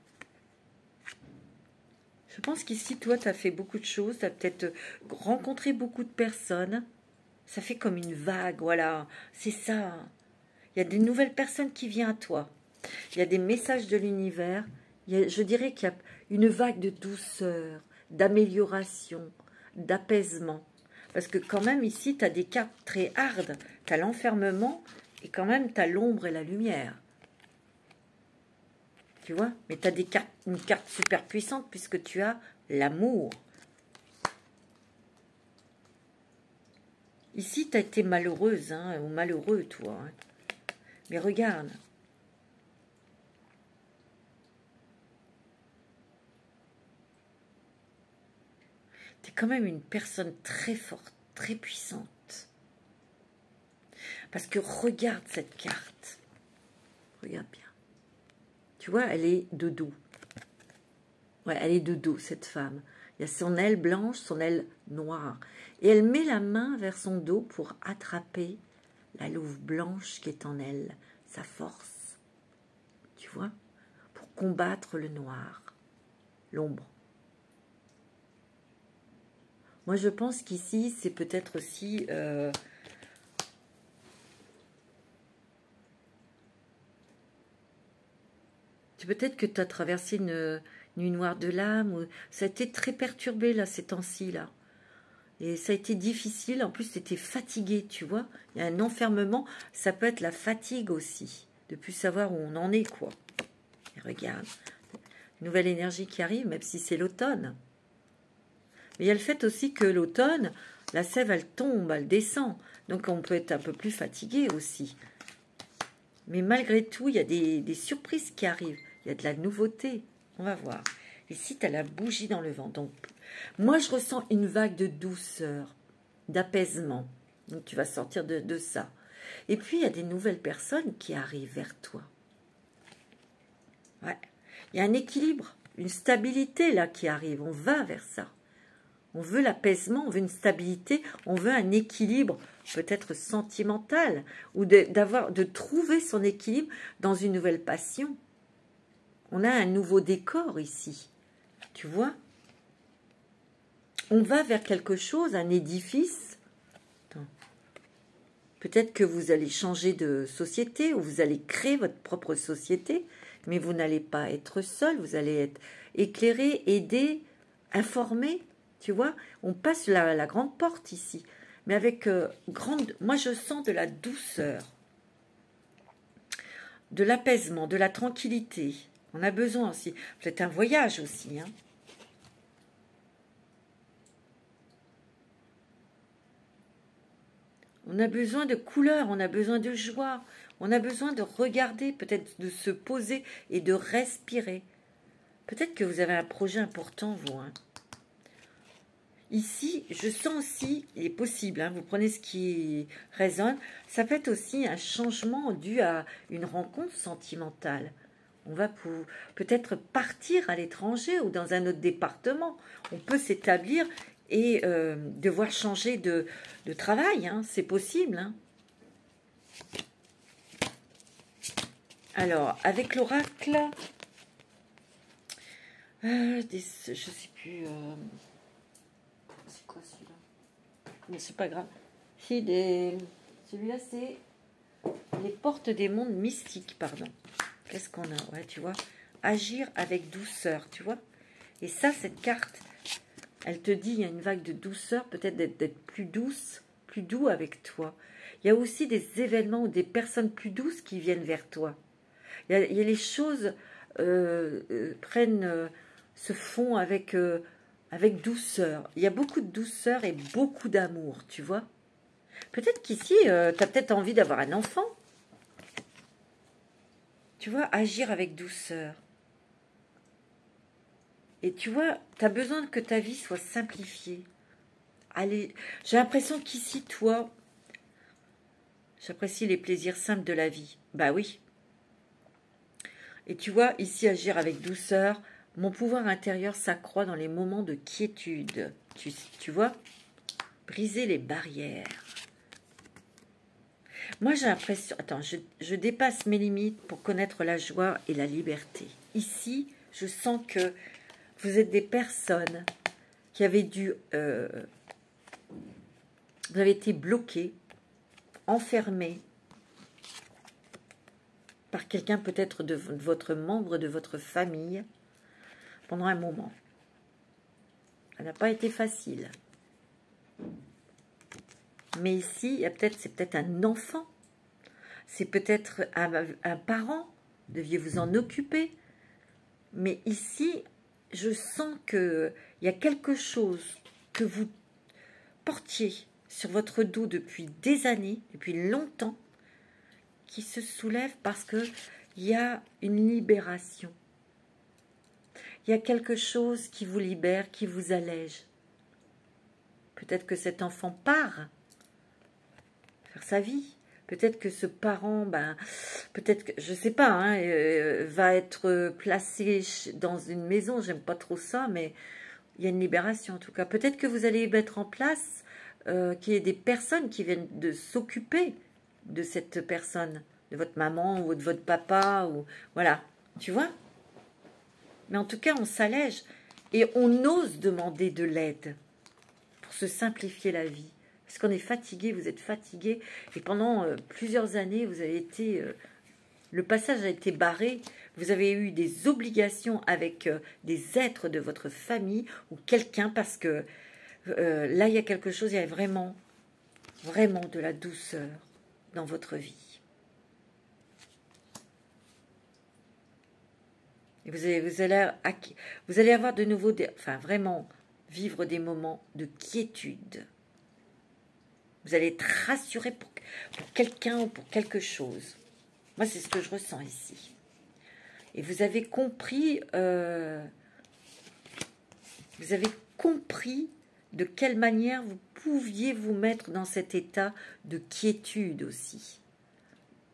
Je pense qu'ici, toi, tu as fait beaucoup de choses, tu as peut-être rencontré beaucoup de personnes. Ça fait comme une vague, voilà, c'est ça. Il y a des nouvelles personnes qui viennent à toi. Il y a des messages de l'univers. Je dirais qu'il y a une vague de douceur, d'amélioration, d'apaisement. Parce que quand même, ici, tu as des cartes très hardes. Tu as l'enfermement et quand même, tu as l'ombre et la lumière. Tu vois? Mais tu as une carte super puissante puisque tu as l'amour. Ici, tu as été malheureuse, hein, ou malheureux, toi. Hein. Mais regarde. Tu es quand même une personne très forte, très puissante. Parce que regarde cette carte. Regarde bien. Tu vois, elle est de dos. Ouais, elle est de dos, cette femme. Il y a son aile blanche, son aile noire. Et elle met la main vers son dos pour attraper la louve blanche qui est en elle. Sa force. Tu vois? Pour combattre le noir. L'ombre. Moi, je pense qu'ici, c'est peut-être aussi... peut-être que tu as traversé une nuit noire de l'âme. Ou... Ça a été très perturbé, là, ces temps-ci, là. Et ça a été difficile. En plus, tu étais fatigué, tu vois. Il y a un enfermement. Ça peut être la fatigue aussi. De plus savoir où on en est, quoi. Et regarde. Une nouvelle énergie qui arrive, même si c'est l'automne. Mais il y a le fait aussi que l'automne, la sève, elle tombe, elle descend. Donc, on peut être un peu plus fatigué aussi. Mais malgré tout, il y a des surprises qui arrivent. Il y a de la nouveauté. On va voir. Ici, tu as la bougie dans le vent. Donc, moi, je ressens une vague de douceur, d'apaisement. Donc, tu vas sortir de ça. Et puis, il y a des nouvelles personnes qui arrivent vers toi. Ouais. Il y a un équilibre, une stabilité là qui arrive. On va vers ça. On veut l'apaisement, on veut une stabilité, on veut un équilibre, peut-être sentimental, ou de trouver son équilibre dans une nouvelle passion. On a un nouveau décor ici, tu vois. On va vers quelque chose, un édifice. Peut-être que vous allez changer de société, ou vous allez créer votre propre société, mais vous n'allez pas être seul, vous allez être éclairé, aidé, informé. Tu vois, on passe la grande porte ici, mais avec moi je sens de la douceur, de l'apaisement, de la tranquillité. On a besoin aussi, peut-être un voyage aussi, hein. On a besoin de couleurs, on a besoin de joie, on a besoin de regarder, peut-être de se poser et de respirer. Peut-être que vous avez un projet important, vous, hein. Ici, je sens aussi, il est possible, hein, vous prenez ce qui résonne, ça peut être aussi un changement dû à une rencontre sentimentale. On va peut-être partir à l'étranger ou dans un autre département. On peut s'établir et devoir changer de travail, hein, c'est possible. Hein. Alors, avec l'oracle, je ne sais plus... c'est quoi celui-là? Mais c'est pas grave. Celui-là, c'est les portes des mondes mystiques, pardon. Qu'est-ce qu'on a? Ouais, tu vois. Agir avec douceur, tu vois. Et ça, cette carte, elle te dit, il y a une vague de douceur, peut-être d'être plus douce, plus doux avec toi. Il y a aussi des événements ou des personnes plus douces qui viennent vers toi. Il y a les choses se font avec douceur. Il y a beaucoup de douceur et beaucoup d'amour, tu vois. Peut-être qu'ici, tu as peut-être envie d'avoir un enfant. Tu vois, agir avec douceur. Et tu vois, tu as besoin que ta vie soit simplifiée. Allez, j'ai l'impression qu'ici, toi, j'apprécie les plaisirs simples de la vie. Bah oui. Et tu vois, ici, agir avec douceur, mon pouvoir intérieur s'accroît dans les moments de quiétude. Tu vois, briser les barrières. Moi, j'ai l'impression... Attends, je dépasse mes limites pour connaître la joie et la liberté. Ici, je sens que vous êtes des personnes qui avaient dû... vous avez été bloquées, enfermées par quelqu'un peut-être de votre membre, de votre famille, pendant un moment. Ça n'a pas été facile. Mais ici, c'est peut-être un enfant. C'est peut-être un parent. Deviez vous en occuper. Mais ici, je sens qu'il y a quelque chose que vous portiez sur votre dos depuis des années, depuis longtemps, qui se soulève parce qu'il y a une libération. Il y a quelque chose qui vous libère, qui vous allège. Peut-être que cet enfant part faire sa vie. Peut-être que ce parent, peut-être que, je ne sais pas, hein, va être placé dans une maison. J'aime pas trop ça, mais il y a une libération en tout cas. Peut-être que vous allez mettre en place qu'il y ait des personnes qui viennent de s'occuper de cette personne, de votre maman ou de votre papa, ou voilà, tu vois. Mais en tout cas, on s'allège et on ose demander de l'aide pour se simplifier la vie. Parce qu'on est fatigué, vous êtes fatigué, et pendant plusieurs années, vous avez été... le passage a été barré, vous avez eu des obligations avec des êtres de votre famille ou quelqu'un, parce que là, il y a quelque chose, il y a vraiment, vraiment de la douceur dans votre vie. Et vous allez avoir de nouveau, enfin vraiment, vivre des moments de quiétude. Vous allez être rassuré pour quelqu'un ou pour quelque chose. Moi, c'est ce que je ressens ici. Et vous avez compris, de quelle manière vous pouviez vous mettre dans cet état de quiétude aussi.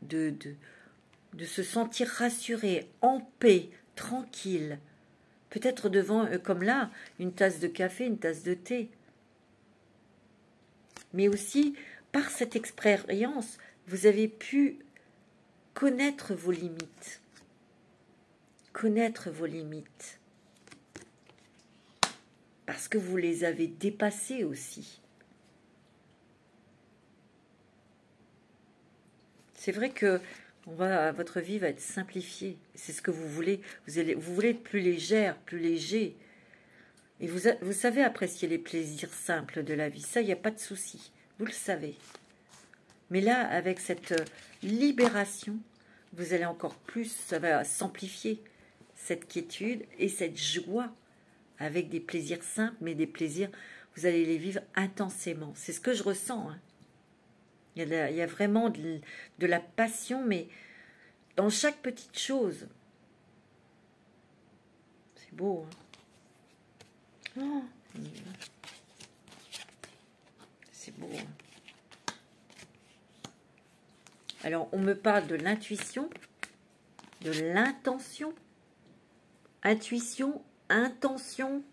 De se sentir rassuré, en paix, tranquille. Peut-être devant, comme là, une tasse de café, une tasse de thé. Mais aussi, par cette expérience, vous avez pu connaître vos limites. Connaître vos limites. Parce que vous les avez dépassées aussi. C'est vrai que votre vie va être simplifiée. C'est ce que vous voulez. Vous voulez être plus légère, plus léger. Et vous savez apprécier les plaisirs simples de la vie. Ça, il n'y a pas de souci. Vous le savez. Mais là, avec cette libération, vous allez encore plus, ça va s'amplifier, cette quiétude et cette joie, avec des plaisirs simples, mais des plaisirs, vous allez les vivre intensément. C'est ce que je ressens. Hein. Il y a vraiment de la passion, mais dans chaque petite chose. C'est beau. Hein. Oh, c'est beau. Hein. Alors, on me parle de l'intuition, de l'intention. Intuition, intention,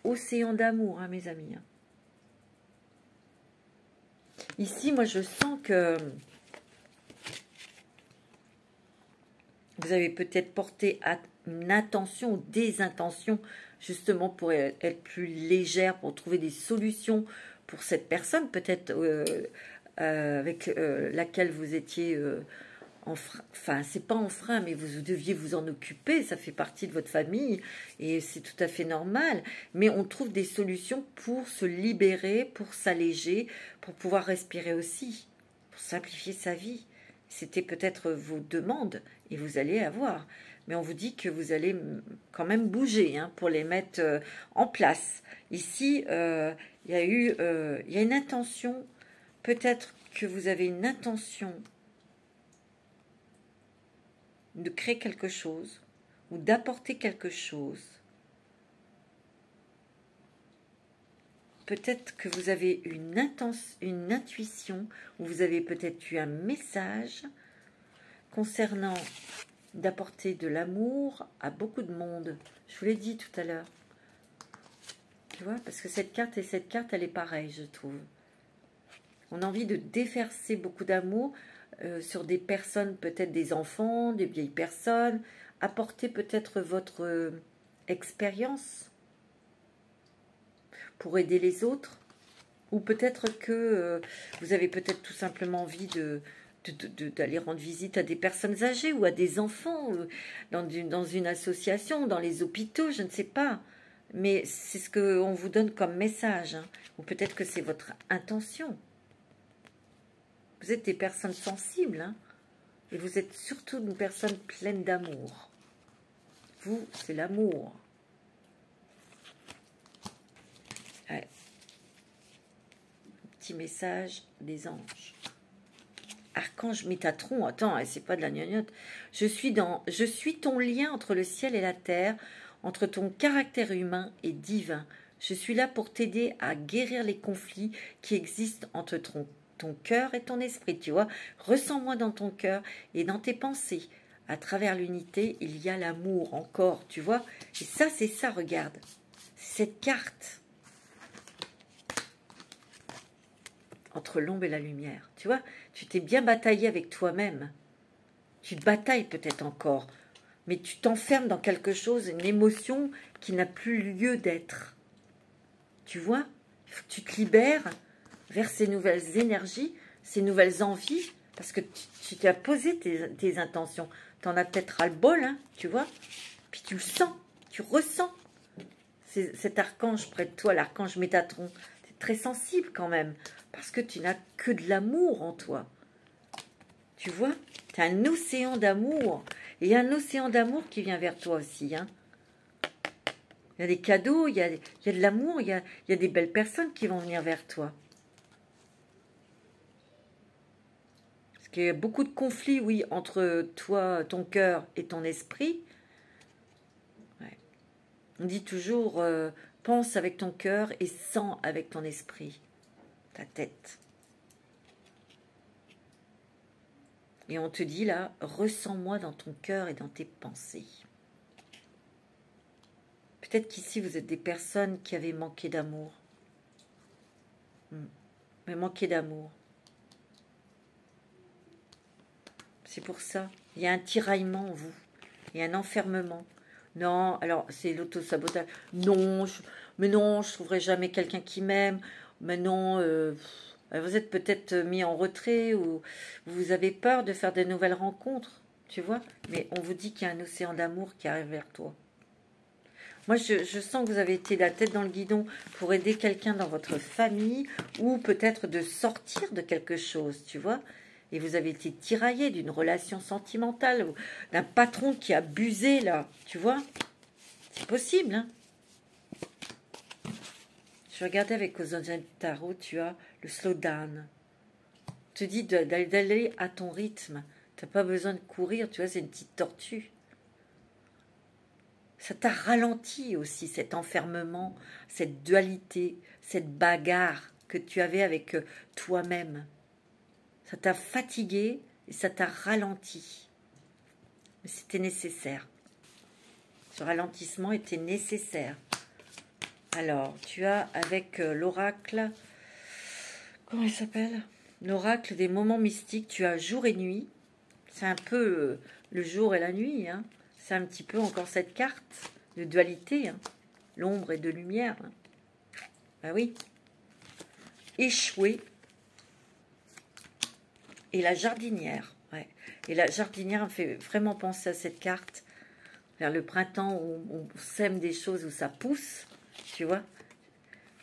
océan d'amour, hein, mes amis. Ici, moi, je sens que vous avez peut-être porté une intention ou des intentions, justement pour être plus légère, pour trouver des solutions pour cette personne, peut-être avec laquelle vous étiez enfin, c'est pas en frein, mais vous deviez vous en occuper, ça fait partie de votre famille, et c'est tout à fait normal. Mais on trouve des solutions pour se libérer, pour s'alléger, pour pouvoir respirer aussi, pour simplifier sa vie. C'était peut-être vos demandes, et vous allez avoir. Mais on vous dit que vous allez quand même bouger, hein, pour les mettre en place. Ici, il y a une intention, peut-être que vous avez une intention de créer quelque chose ou d'apporter quelque chose. Peut-être que vous avez une intuition ou vous avez peut-être eu un message concernant d'apporter de l'amour à beaucoup de monde. Je vous l'ai dit tout à l'heure. Tu vois, parce que cette carte et cette carte, elle est pareille, je trouve. On a envie de déverser beaucoup d'amour sur des personnes, peut-être des enfants, des vieilles personnes, apporter peut-être votre expérience pour aider les autres, ou peut-être que vous avez peut-être tout simplement envie d'aller rendre visite à des personnes âgées ou à des enfants dans une association, dans les hôpitaux, je ne sais pas. Mais c'est ce qu'on vous donne comme message, hein. Ou peut-être que c'est votre intention. Vous êtes des personnes sensibles, hein, et vous êtes surtout une personne pleine d'amour. Vous, c'est l'amour. Ouais. Petit message des anges. Archange Métatron, attends, c'est pas de la gnognotte. Je suis ton lien entre le ciel et la terre, entre ton caractère humain et divin. Je suis là pour t'aider à guérir les conflits qui existent entre ton cœur et ton esprit, tu vois. Ressens-moi dans ton cœur et dans tes pensées. À travers l'unité, il y a l'amour encore, tu vois. Et ça, c'est ça, regarde. C'est cette carte. Entre l'ombre et la lumière, tu vois. Tu t'es bien bataillé avec toi-même. Tu te batailles peut-être encore, mais tu t'enfermes dans quelque chose, une émotion qui n'a plus lieu d'être. Tu vois, il faut que tu te libères vers ces nouvelles énergies, ces nouvelles envies, parce que tu t'as posé tes intentions. Tu en as peut-être ras-le-bol, hein, tu vois. Puis tu le sens, tu ressens. Cet archange près de toi, l'archange Métatron, c'est très sensible quand même, parce que tu n'as que de l'amour en toi. Tu vois, tu as un océan d'amour, et il y a un océan d'amour qui vient vers toi aussi, hein. Il y a des cadeaux, il y a de l'amour, il y a des belles personnes qui vont venir vers toi. Parce qu'il y a beaucoup de conflits, oui, entre toi, ton cœur et ton esprit. Ouais. On dit toujours, pense avec ton cœur et sens avec ton esprit, ta tête. Et on te dit là, ressens-moi dans ton cœur et dans tes pensées. Peut-être qu'ici, vous êtes des personnes qui avaient manqué d'amour. Mais manqué d'amour. C'est pour ça. Il y a un tiraillement en vous. Il y a un enfermement. Non, alors c'est l'auto-sabotage. Non, mais non, je ne trouverai jamais quelqu'un qui m'aime. Mais non, vous êtes peut-être mis en retrait ou vous avez peur de faire de nouvelles rencontres, tu vois. Mais on vous dit qu'il y a un océan d'amour qui arrive vers toi. Moi, je sens que vous avez été la tête dans le guidon pour aider quelqu'un dans votre famille ou peut-être de sortir de quelque chose, tu vois. Et vous avez été tiraillé d'une relation sentimentale ou d'un patron qui a abusé, là, tu vois. C'est possible, hein. Je regardais avec Ozogen Tarot, tu as le slow down. Je te dis d'aller à ton rythme. Tu n'as pas besoin de courir, tu vois, c'est une petite tortue. Ça t'a ralenti aussi, cet enfermement, cette dualité, cette bagarre que tu avais avec toi-même. Ça t'a fatigué et ça t'a ralenti. Mais c'était nécessaire. Ce ralentissement était nécessaire. Alors, tu as avec l'oracle, comment il s'appelle? L'oracle des moments mystiques, tu as jour et nuit. C'est un peu le jour et la nuit, hein. C'est un petit peu encore cette carte de dualité, hein. L'ombre et de lumière. Hein. Ben oui. Échoué. Et la jardinière. Ouais. Et la jardinière me fait vraiment penser à cette carte. Vers le printemps où on sème des choses, où ça pousse. Tu vois.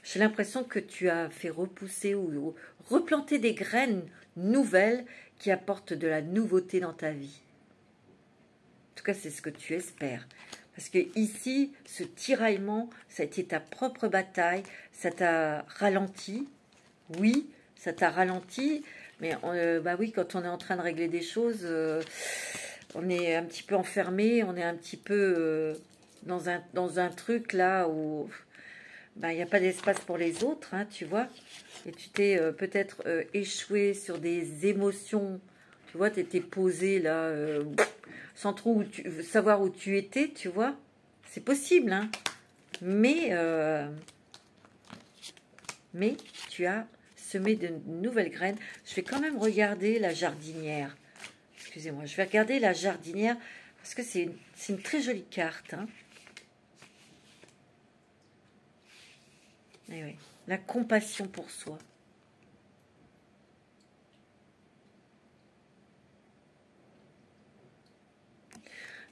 J'ai l'impression que tu as fait repousser ou replanter des graines nouvelles qui apportent de la nouveauté dans ta vie. En tout cas, c'est ce que tu espères. Parce que ici, ce tiraillement, ça a été ta propre bataille, ça t'a ralenti. Oui, ça t'a ralenti, mais bah oui, quand on est en train de régler des choses, on est un petit peu enfermé, on est un petit peu dans un truc là où bah, il n'y a pas d'espace pour les autres, hein, tu vois. Et tu t'es peut-être échoué sur des émotions, tu vois, tu étais posé là, sans trop savoir où tu étais, tu vois. C'est possible, hein. Mais tu as semé de nouvelles graines. Je vais quand même regarder la jardinière. Excusez-moi, je vais regarder la jardinière parce que c'est une très jolie carte, hein. Et oui, la compassion pour soi.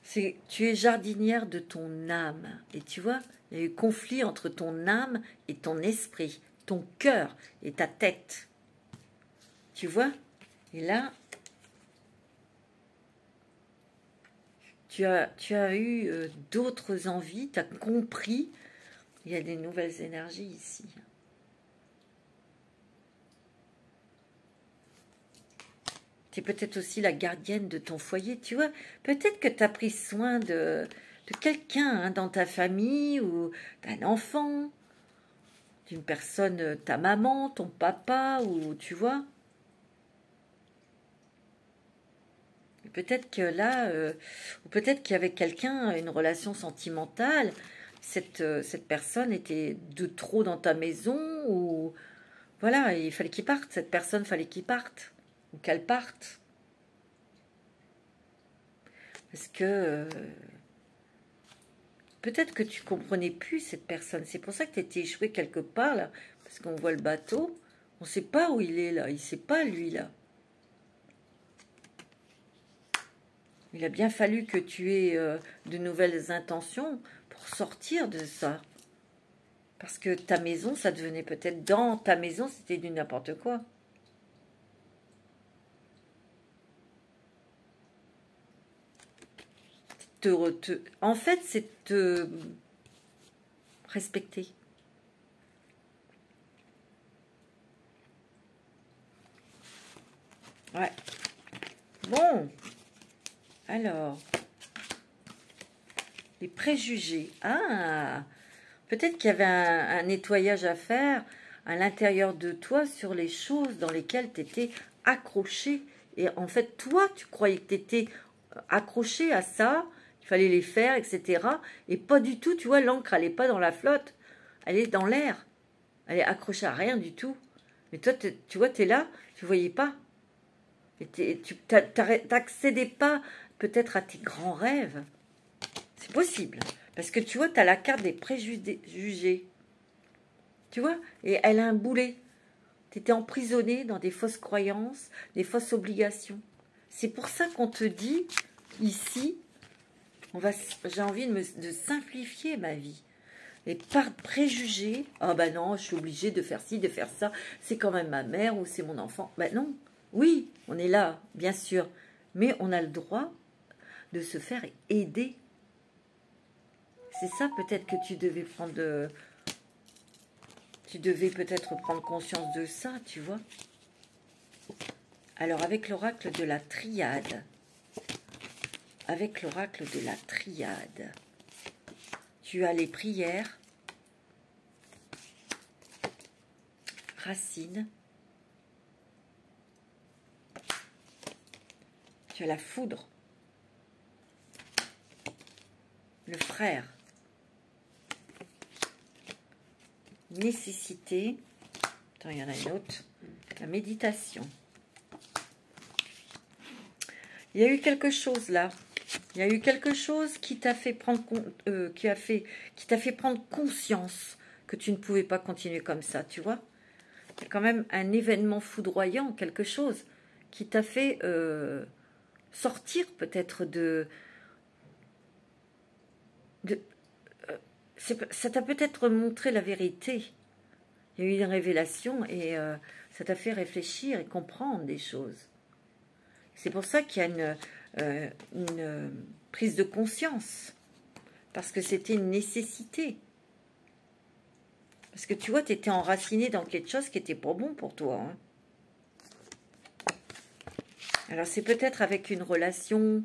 Tu es jardinière de ton âme. Et tu vois, il y a eu conflit entre ton âme et ton esprit, ton cœur et ta tête. Tu vois? Et là, tu as eu d'autres envies, tu as compris. Il y a des nouvelles énergies ici. Tu es peut-être aussi la gardienne de ton foyer, tu vois. Peut-être que tu as pris soin de quelqu'un, hein, dans ta famille ou d'un enfant, d'une personne, ta maman, ton papa, ou tu vois. Peut-être que là, ou peut-être qu'il y avait quelqu'un, une relation sentimentale, cette personne était de trop dans ta maison, ou voilà, il fallait qu'il parte, cette personne fallait qu'il parte, ou qu'elle parte. Parce que peut-être que tu comprenais plus cette personne, c'est pour ça que tu étais échoué quelque part, là, parce qu'on voit le bateau, on ne sait pas où il est, là, il ne sait pas, lui, là. Il a bien fallu que tu aies de nouvelles intentions pour sortir de ça. Parce que ta maison, ça devenait peut-être dans ta maison, c'était du n'importe quoi. En fait, c'est te respecter. Ouais. Bon. Alors, les préjugés. Ah, peut-être qu'il y avait un nettoyage à faire à l'intérieur de toi sur les choses dans lesquelles tu étais accroché. Et en fait, toi, tu croyais que tu étais accroché à ça Il fallait les faire, etc. Et pas du tout, tu vois, l'encre, elle n'est pas dans la flotte. Elle est dans l'air. Elle est accrochée à rien du tout. Mais toi, tu vois, tu es là, tu ne voyais pas. Et tu n'accédais pas peut-être à tes grands rêves. C'est possible. Parce que tu vois, tu as la carte des préjugés. Tu vois? Et elle a un boulet. Tu étais emprisonné dans des fausses croyances, des fausses obligations. C'est pour ça qu'on te dit, ici, j'ai envie de simplifier ma vie. Et par préjugés, ah ben non, je suis obligée de faire ci, de faire ça, c'est quand même ma mère ou c'est mon enfant. Ben non, oui, on est là, bien sûr, mais on a le droit de se faire aider. C'est ça peut-être que tu devais prendre tu devais peut-être prendre conscience de ça, tu vois. Alors avec l'oracle de la triade, tu as les prières, racines, tu as la foudre, le frère, nécessité, attends, il y en a une autre, la méditation. Il y a eu quelque chose là. Il y a eu quelque chose qui t'a fait prendre qui t'a fait prendre conscience que tu ne pouvais pas continuer comme ça, tu vois. Il y a quand même un événement foudroyant, quelque chose qui t'a fait sortir peut-être ça t'a peut-être montré la vérité. Il y a eu une révélation et ça t'a fait réfléchir et comprendre des choses. C'est pour ça qu'il y a une prise de conscience. Parce que c'était une nécessité. Parce que tu vois, tu étais enraciné dans quelque chose qui n'était pas bon pour toi. Hein. Alors c'est peut-être avec une relation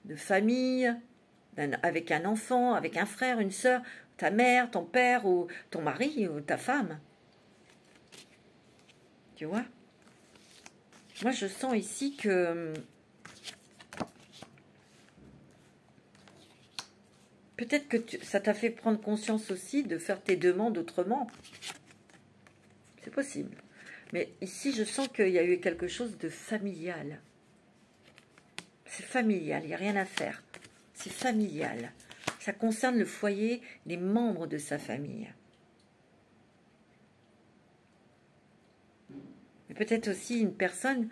de famille, avec un enfant, avec un frère, une sœur, ta mère, ton père, ou ton mari, ou ta femme. Tu vois? Moi, je sens ici que peut-être que ça t'a fait prendre conscience aussi de faire tes demandes autrement. C'est possible. Mais ici, je sens qu'il y a eu quelque chose de familial. C'est familial, il n'y a rien à faire. C'est familial. Ça concerne le foyer, les membres de sa famille. Et peut-être aussi une personne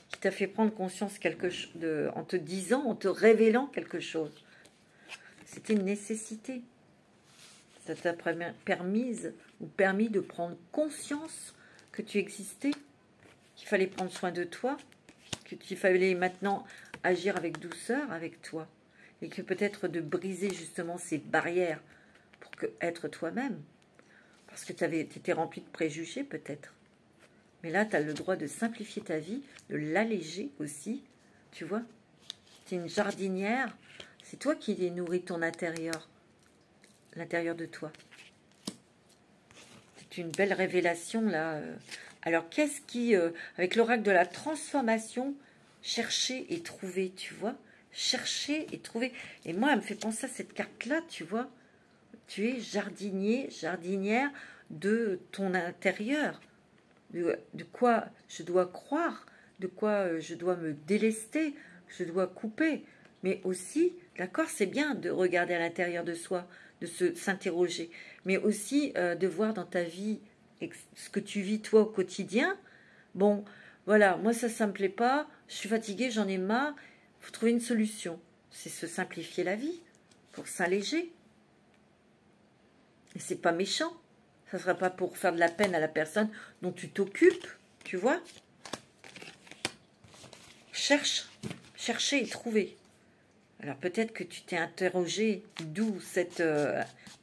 qui t'a fait prendre conscience en te disant, en te révélant quelque chose. C'était une nécessité. Ça t'a permis de prendre conscience que tu existais, qu'il fallait prendre soin de toi, qu'il fallait maintenant agir avec douceur avec toi, et que peut-être de briser justement ces barrières pour être toi-même, parce que tu étais rempli de préjugés peut-être. Mais là, tu as le droit de simplifier ta vie, de l'alléger aussi, tu vois. Tu es une jardinière, c'est toi qui nourris ton intérieur, l'intérieur de toi. C'est une belle révélation là. Alors, qu'est-ce qui, avec l'oracle de la transformation, chercher et trouver, tu vois? Chercher et trouver. Et moi, elle me fait penser à cette carte-là, tu vois? Tu es jardinier, jardinière de ton intérieur. De quoi je dois croire, de quoi je dois me délester, je dois couper. Mais aussi, d'accord, c'est bien de regarder à l'intérieur de soi, de s'interroger, mais aussi de voir dans ta vie ce que tu vis toi au quotidien. Bon, voilà, moi ça me plaît pas, je suis fatiguée, j'en ai marre, il faut trouver une solution. C'est se simplifier la vie, pour s'alléger. Et c'est pas méchant. Ça ne sera pas pour faire de la peine à la personne dont tu t'occupes, tu vois. Chercher et trouver. Alors peut-être que tu t'es interrogé d'où cette,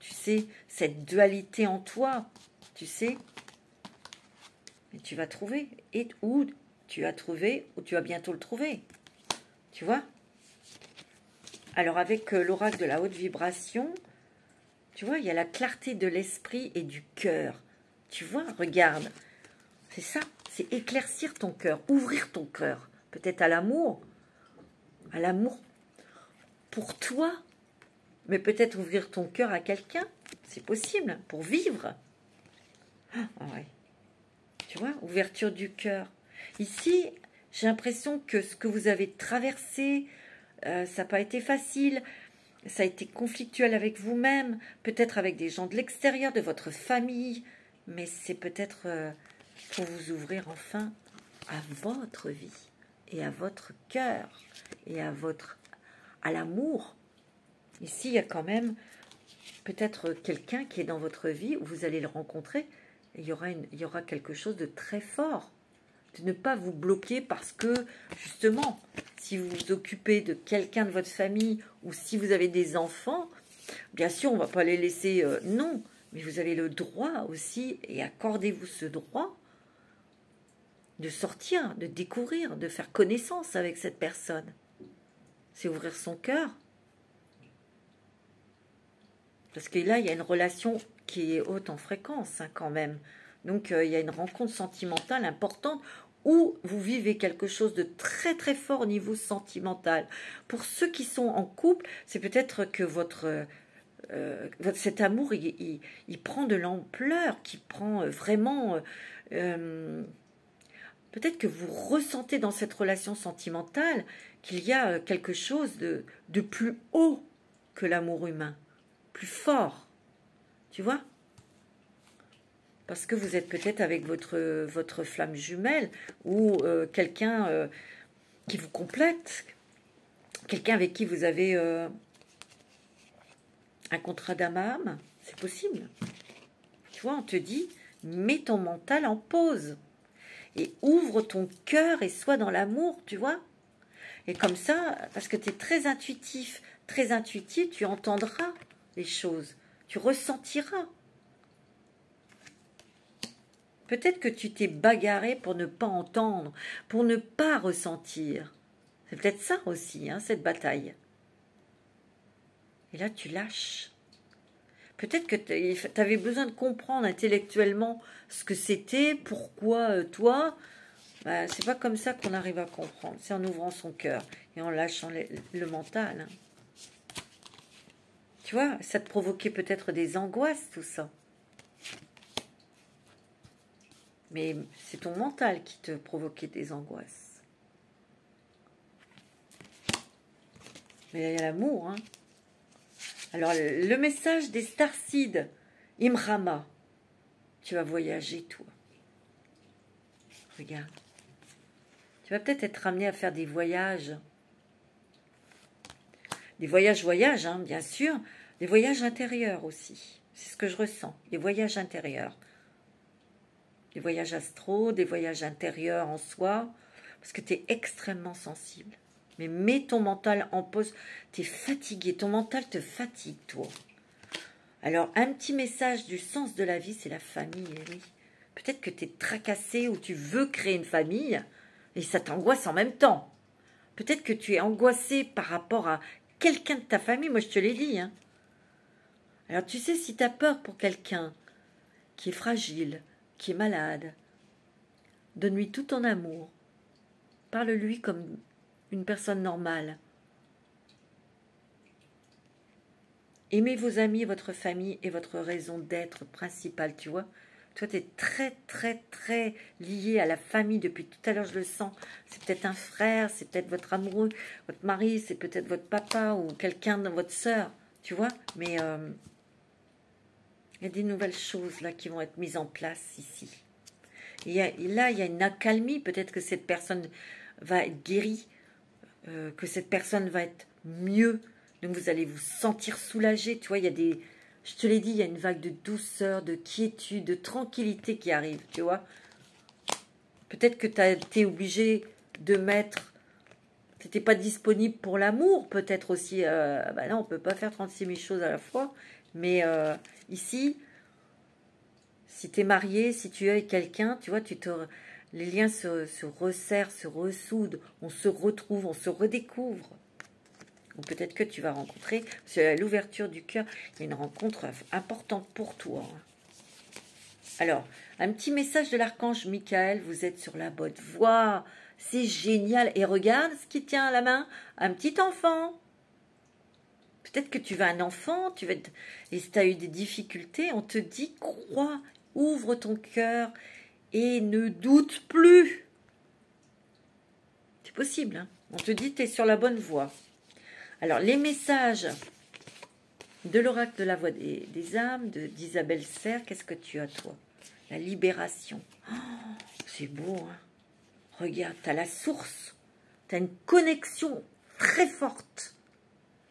tu sais, cette dualité en toi, tu sais. Mais tu vas trouver. Et où tu as trouvé, ou tu vas bientôt le trouver. Tu vois. Alors avec l'oracle de la haute vibration, tu vois, il y a la clarté de l'esprit et du cœur. Tu vois, regarde. C'est ça, c'est éclaircir ton cœur, ouvrir ton cœur. Peut-être à l'amour. À l'amour. pour toi, mais peut-être ouvrir ton cœur à quelqu'un, c'est possible, pour vivre. Ah ouais. Tu vois, ouverture du cœur. Ici, j'ai l'impression que ce que vous avez traversé, ça n'a pas été facile, ça a été conflictuel avec vous-même, peut-être avec des gens de l'extérieur, de votre famille, mais c'est peut-être pour vous ouvrir enfin à votre vie et à votre cœur et à l'amour. Ici, il y a quand même peut-être quelqu'un qui est dans votre vie où vous allez le rencontrer et il y aura quelque chose de très fort. De ne pas vous bloquer parce que, justement, si vous vous occupez de quelqu'un de votre famille ou si vous avez des enfants, bien sûr, on ne va pas les laisser, non, mais vous avez le droit aussi, et accordez-vous ce droit de sortir, de découvrir, de faire connaissance avec cette personne. C'est ouvrir son cœur. Parce que là, il y a une relation qui est haute en fréquence, hein, quand même. Donc, il y a une rencontre sentimentale importante où vous vivez quelque chose de très très fort au niveau sentimental. Pour ceux qui sont en couple, c'est peut-être que cet amour, il prend de l'ampleur, qui prend vraiment... peut-être que vous ressentez dans cette relation sentimentale qu'il y a quelque chose de plus haut que l'amour humain, plus fort, tu vois ? Parce que vous êtes peut-être avec votre flamme jumelle ou quelqu'un qui vous complète, quelqu'un avec qui vous avez un contrat d'âme à âme, c'est possible. Tu vois, on te dit, mets ton mental en pause et ouvre ton cœur et sois dans l'amour, tu vois. Et comme ça, parce que tu es très intuitif, tu entendras les choses, tu ressentiras. Peut-être que tu t'es bagarré pour ne pas entendre, pour ne pas ressentir. C'est peut-être ça aussi, hein, cette bataille. Et là, tu lâches. Peut-être que tu avais besoin de comprendre intellectuellement ce que c'était, pourquoi toi. Ben, c'est pas comme ça qu'on arrive à comprendre. C'est en ouvrant son cœur et en lâchant le mental. Hein. Tu vois, ça te provoquait peut-être des angoisses, tout ça. Mais c'est ton mental qui te provoquait des angoisses. Mais il y a l'amour, hein. Alors, le message des starseeds, Imrama, tu vas voyager, toi. Regarde. Tu vas peut-être être amené à faire des voyages. Des voyages, hein, bien sûr. Des voyages intérieurs aussi. C'est ce que je ressens. Des voyages intérieurs. Des voyages astraux, des voyages intérieurs en soi. Parce que tu es extrêmement sensible. Mais mets ton mental en pause. Tu es fatigué. Ton mental te fatigue, toi. Alors, un petit message du sens de la vie, c'est la famille, oui. Peut-être que tu es tracassé ou tu veux créer une famille et ça t'angoisse en même temps. Peut-être que tu es angoissé par rapport à quelqu'un de ta famille. Moi, je te l'ai dit. Hein. Alors, tu sais, si tu as peur pour quelqu'un qui est fragile, qui est malade, donne-lui tout ton amour. Parle-lui comme une personne normale. Aimez vos amis, votre famille et votre raison d'être principale, tu vois. Toi, tu es très, très, très lié à la famille depuis tout à l'heure, je le sens. C'est peut-être un frère, c'est peut-être votre amoureux, votre mari, c'est peut-être votre papa ou quelqu'un de votre sœur, tu vois. Mais il y a des nouvelles choses là qui vont être mises en place ici. Et là, il y a une accalmie. Peut-être que cette personne va être guérie, que cette personne va être mieux. Donc, vous allez vous sentir soulagé. Tu vois, il y a des... Je te l'ai dit, il y a une vague de douceur, de quiétude, de tranquillité qui arrive, tu vois. Peut-être que tu as été obligé de mettre... Tu n'étais pas disponible pour l'amour, peut-être aussi. Bah non, on ne peut pas faire 36 000 choses à la fois. Mais ici, si tu es marié, si tu es avec quelqu'un, tu vois, les liens se resserrent, se ressoudent, on se retrouve, on se redécouvre. Ou peut-être que tu vas rencontrer, c'est l'ouverture du cœur, il y a une rencontre importante pour toi. Alors, un petit message de l'archange Michael, vous êtes sur la bonne voie, c'est génial. Et regarde ce qui tient à la main, un petit enfant. Peut-être que tu veux un enfant, et si tu as eu des difficultés, on te dit, crois, ouvre ton cœur et ne doute plus. C'est possible, hein. On te dit, tu es sur la bonne voie. Alors, les messages de l'oracle de la voix des âmes, d'Isabelle Serre, qu'est-ce que tu as, toi? La libération. Oh, c'est beau, hein. Regarde, tu as la source. Tu as une connexion très forte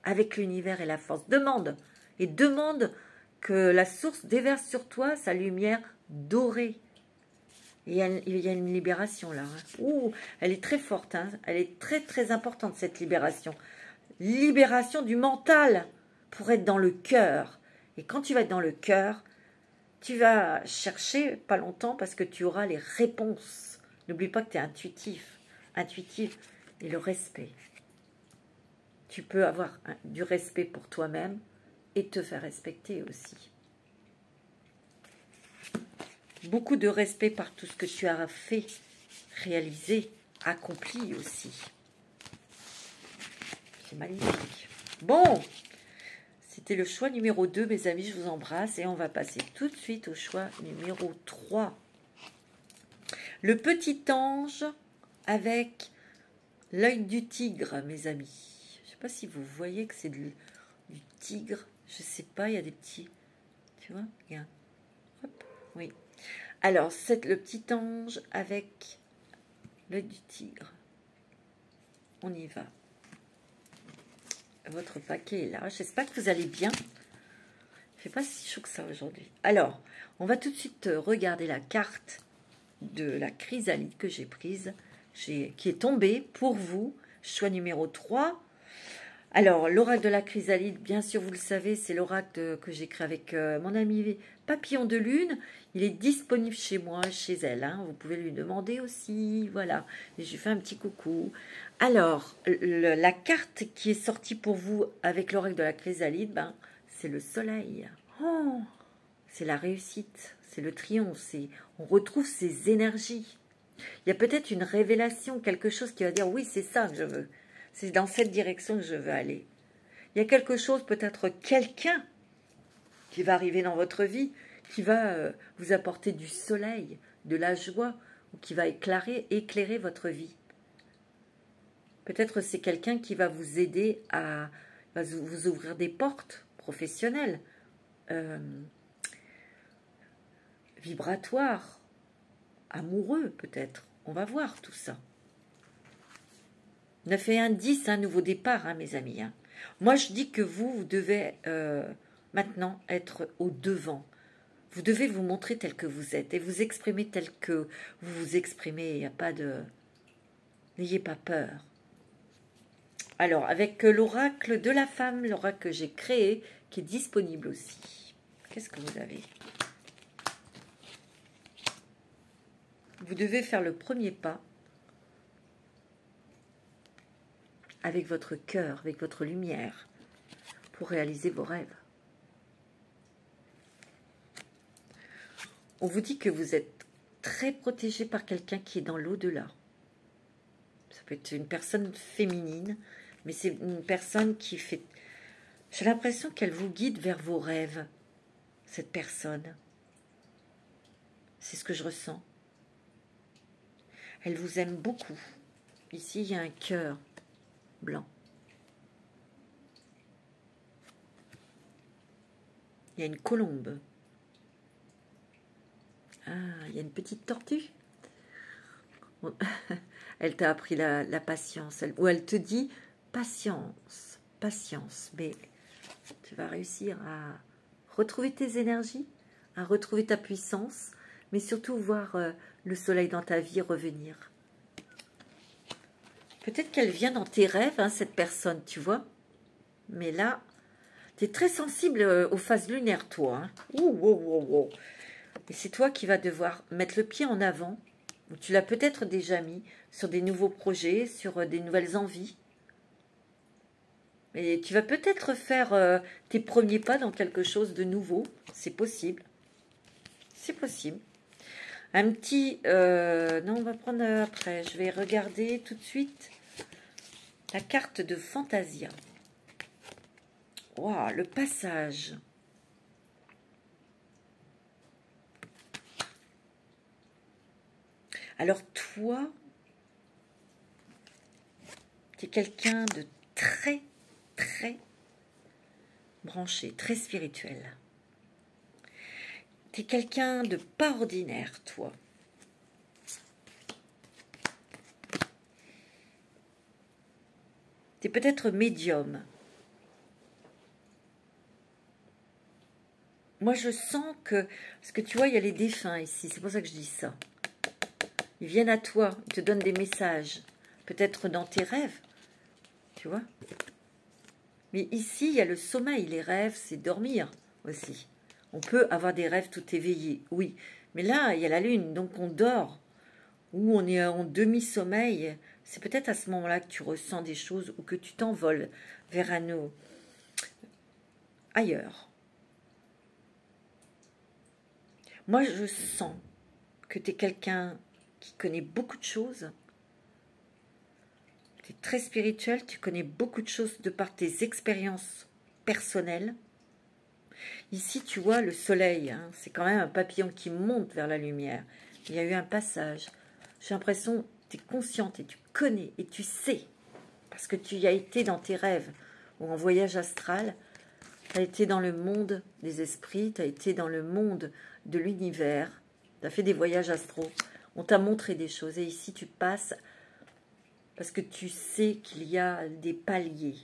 avec l'univers et la force. Demande. Et demande que la source déverse sur toi sa lumière dorée. Et il y a une libération là. Hein. Ouh, elle est très forte. Hein. Elle est très très importante cette libération. Libération du mental pour être dans le cœur. Et quand tu vas être dans le cœur, tu vas chercher pas longtemps parce que tu auras les réponses. N'oublie pas que tu es intuitif. Intuitif et le respect. Tu peux avoir du respect pour toi-même et te faire respecter aussi. Beaucoup de respect par tout ce que tu as fait, réalisé, accompli aussi. C'est magnifique. Bon, c'était le choix numéro 2, mes amis, je vous embrasse. Et on va passer tout de suite au choix numéro 3. Le petit ange avec l'œil du tigre, mes amis. Je ne sais pas si vous voyez que c'est du tigre. Je ne sais pas, il y a des petits... Tu vois, regarde. Hop, oui. Alors, c'est le petit ange avec l'œil du tigre. On y va. Votre paquet est là. J'espère que vous allez bien. Il ne fait pas si chaud que ça aujourd'hui. Alors, on va tout de suite regarder la carte de la chrysalide que j'ai prise, qui est tombée pour vous. Choix numéro 3. Alors, l'oracle de la chrysalide, bien sûr, vous le savez, c'est l'oracle que j'ai créé avec mon ami Papillon de Lune. Il est disponible chez moi, chez elle. Hein. Vous pouvez lui demander aussi. Voilà. Et je lui fais un petit coucou. Alors, la carte qui est sortie pour vous avec l'oracle de la chrysalide, ben, c'est le soleil. Oh, c'est la réussite. C'est le triomphe. On retrouve ses énergies. Il y a peut-être une révélation, quelque chose qui va dire, oui, c'est ça que je veux. C'est dans cette direction que je veux aller. Il y a quelque chose, peut-être quelqu'un qui va arriver dans votre vie, qui va vous apporter du soleil, de la joie, ou qui va éclairer votre vie. Peut-être c'est quelqu'un qui va vous aider à vous ouvrir des portes professionnelles, vibratoires, amoureux peut-être. On va voir tout ça. 9 et 1, 10, un nouveau départ, hein, mes amis. Hein. Moi, je dis que vous devez maintenant être au devant. Vous devez vous montrer tel que vous êtes et vous exprimer tel que vous vous exprimez. Il n'y a pas de... N'ayez pas peur. Alors, avec l'oracle de la femme, l'oracle que j'ai créé, qui est disponible aussi. Qu'est-ce que vous avez? Vous devez faire le premier pas avec votre cœur, avec votre lumière, pour réaliser vos rêves. On vous dit que vous êtes très protégé par quelqu'un qui est dans l'au-delà. Ça peut être une personne féminine, mais c'est une personne qui fait... J'ai l'impression qu'elle vous guide vers vos rêves, cette personne. C'est ce que je ressens. Elle vous aime beaucoup. Ici, il y a un cœur blanc. Il y a une colombe. Ah, il y a une petite tortue. Elle t'a appris la patience. Ou elle te dit patience, patience. Mais tu vas réussir à retrouver tes énergies, à retrouver ta puissance, mais surtout voir le soleil dans ta vie revenir. Peut-être qu'elle vient dans tes rêves, hein, cette personne, tu vois. Mais là, tu es très sensible aux phases lunaires, toi. Hein. Ouh. Et c'est toi qui vas devoir mettre le pied en avant. Ou tu l'as peut-être déjà mis sur des nouveaux projets, sur des nouvelles envies. Mais tu vas peut-être faire tes premiers pas dans quelque chose de nouveau. C'est possible. C'est possible. Un petit... non, on va prendre après. Je vais regarder tout de suite la carte de Fantasia. Waouh, le passage. Alors toi, tu es quelqu'un de très, très branché, très spirituel. Tu es quelqu'un de pas ordinaire, toi. Tu es peut-être médium. Moi, je sens que... Parce que tu vois, il y a les défunts ici. C'est pour ça que je dis ça. Ils viennent à toi. Ils te donnent des messages. Peut-être dans tes rêves. Tu vois? Mais ici, il y a le sommeil. Les rêves, c'est dormir aussi. On peut avoir des rêves tout éveillés. Oui. Mais là, il y a la lune. Donc, on dort. Ou on est en demi-sommeil. C'est peut-être à ce moment-là que tu ressens des choses ou que tu t'envoles vers un autre. Ailleurs. Moi, je sens que tu es quelqu'un qui connaît beaucoup de choses. Tu es très spirituel, tu connais beaucoup de choses de par tes expériences personnelles. Ici, tu vois le soleil, hein, c'est quand même un papillon qui monte vers la lumière. Il y a eu un passage. J'ai l'impression que tu es consciente et tu connais et tu sais, parce que tu y as été dans tes rêves ou en voyage astral. Tu as été dans le monde des esprits, tu as été dans le monde de l'univers, tu as fait des voyages astraux, on t'a montré des choses. Et ici, tu passes parce que tu sais qu'il y a des paliers.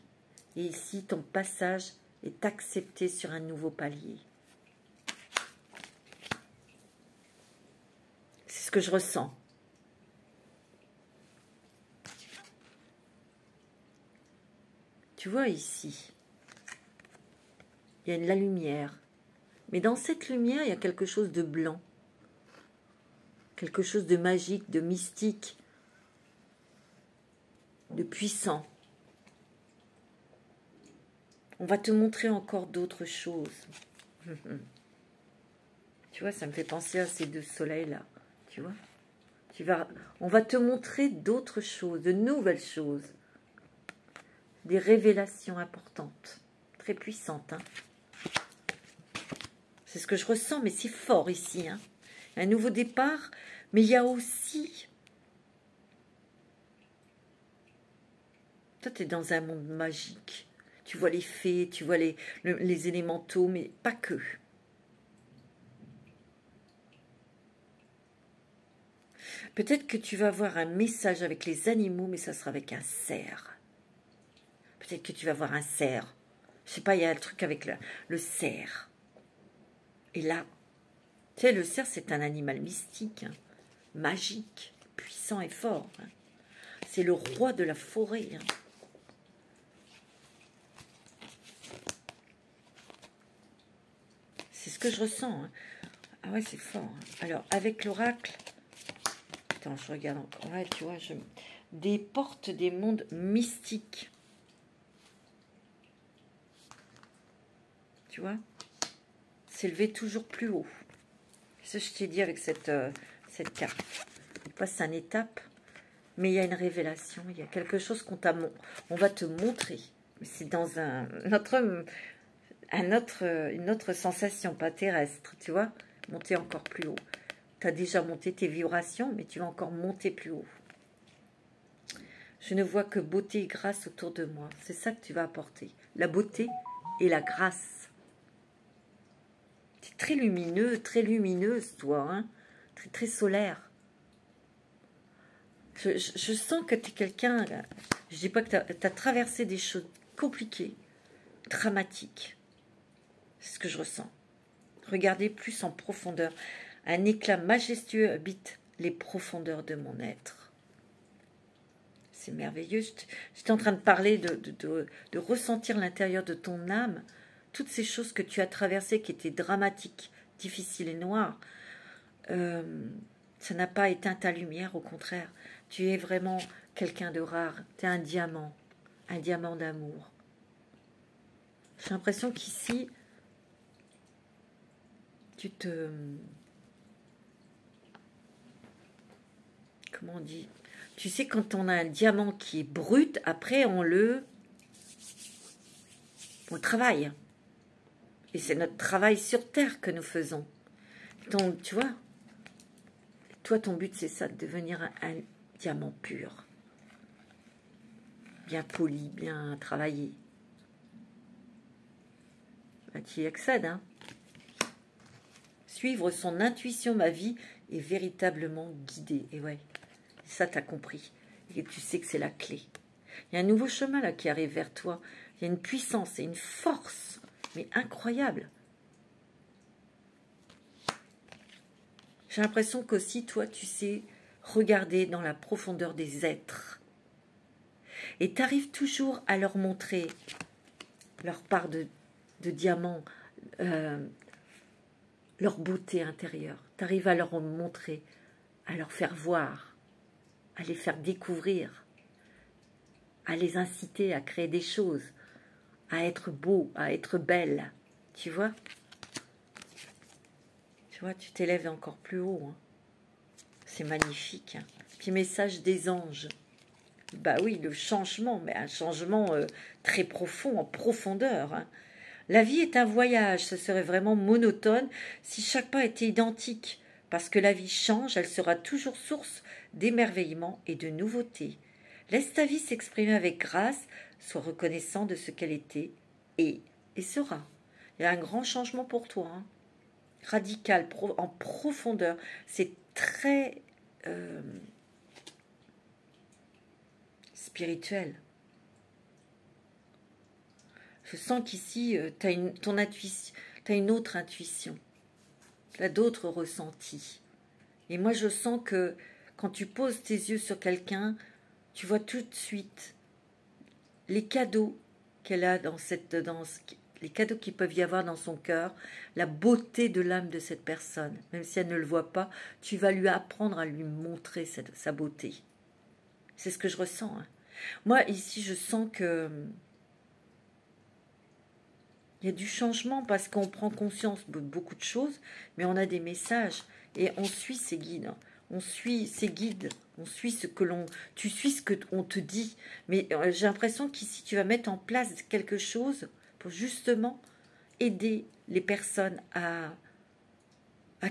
Et ici, ton passage est accepté sur un nouveau palier. C'est ce que je ressens. Tu vois ici, il y a de la lumière. Mais dans cette lumière, il y a quelque chose de blanc. Quelque chose de magique, de mystique, de puissant. On va te montrer encore d'autres choses. Tu vois, ça me fait penser à ces deux soleils-là. Tu vois, on va te montrer d'autres choses, de nouvelles choses. Des révélations importantes, très puissantes. Hein. C'est ce que je ressens, mais c'est fort ici. Hein. Un nouveau départ, mais il y a aussi... Toi, tu es dans un monde magique. Tu vois les fées, tu vois les élémentaux, mais pas que. Peut-être que tu vas avoir un message avec les animaux, mais ça sera avec un cerf. Peut-être que tu vas voir un cerf. Je sais pas, il y a un truc avec le cerf. Et là, tu sais, le cerf, c'est un animal mystique, hein, magique, puissant et fort. Hein. C'est le roi de la forêt. Hein. C'est ce que je ressens. Hein. Ah ouais, c'est fort. Hein. Alors, avec l'oracle... Attends, je regarde encore. Ouais, tu vois, des portes des mondes mystiques. Tu vois, s'élever toujours plus haut. C'est ce que je t'ai dit avec cette carte. C'est une étape, mais il y a une révélation. Il y a quelque chose on va te montrer. C'est dans une autre sensation, pas terrestre, tu vois. Monter encore plus haut. Tu as déjà monté tes vibrations, mais tu vas encore monter plus haut. Je ne vois que beauté et grâce autour de moi. C'est ça que tu vas apporter. La beauté et la grâce. Tu es très lumineux, très lumineuse, toi. Hein, très, très solaire. Je sens que tu es quelqu'un... Je ne dis pas que tu as traversé des choses compliquées, dramatiques. C'est ce que je ressens. Regardez plus en profondeur. Un éclat majestueux habite les profondeurs de mon être. C'est merveilleux. J'étais en train de parler, de ressentir l'intérieur de ton âme, toutes ces choses que tu as traversées qui étaient dramatiques, difficiles et noires. Ça n'a pas éteint ta lumière, au contraire. Tu es vraiment quelqu'un de rare. Tu es un diamant d'amour. J'ai l'impression qu'ici, tu te... Comment on dit? Tu sais, quand on a un diamant qui est brut, après on le pour le travail. Et c'est notre travail sur Terre que nous faisons. Donc, tu vois, toi, ton but, c'est ça, de devenir un diamant pur. Bien poli, bien travaillé. Bah, tu y accèdes, hein. Suivre son intuition, ma vie, est véritablement guidée. Et ouais, ça, tu as compris. Et tu sais que c'est la clé. Il y a un nouveau chemin, là, qui arrive vers toi. Il y a une puissance et une force, mais incroyable. J'ai l'impression qu'aussi, toi, tu sais regarder dans la profondeur des êtres. Et tu arrives toujours à leur montrer leur part de diamant, leur beauté intérieure. Tu arrives à leur montrer, à leur faire voir, à les faire découvrir, à les inciter à créer des choses, à être beau, à être belle. Tu vois? Tu vois, tu t'élèves encore plus haut. Hein. C'est magnifique. Hein. Puis message des anges. Bah oui, le changement, mais un changement très profond, en profondeur. Hein. La vie est un voyage, ce serait vraiment monotone si chaque pas était identique. Parce que la vie change, elle sera toujours source d'émerveillement et de nouveautés. Laisse ta vie s'exprimer avec grâce, sois reconnaissant de ce qu'elle était et sera. Il y a un grand changement pour toi, hein. Radical, en profondeur. C'est très spirituel. Je sens qu'ici, tu as une autre intuition. Tu as d'autres ressentis. Et moi, je sens que quand tu poses tes yeux sur quelqu'un, tu vois tout de suite les cadeaux qu'elle a les cadeaux qu'il peuvent y avoir dans son cœur, la beauté de l'âme de cette personne. Même si elle ne le voit pas, tu vas lui apprendre à lui montrer sa beauté. C'est ce que je ressens. Hein. Moi, ici, je sens que il y a du changement parce qu'on prend conscience de beaucoup de choses, mais on a des messages et on suit ces guides. On suit ces guides, on suit tu suis ce qu'on te dit. Mais j'ai l'impression qu'ici, tu vas mettre en place quelque chose pour justement aider les personnes à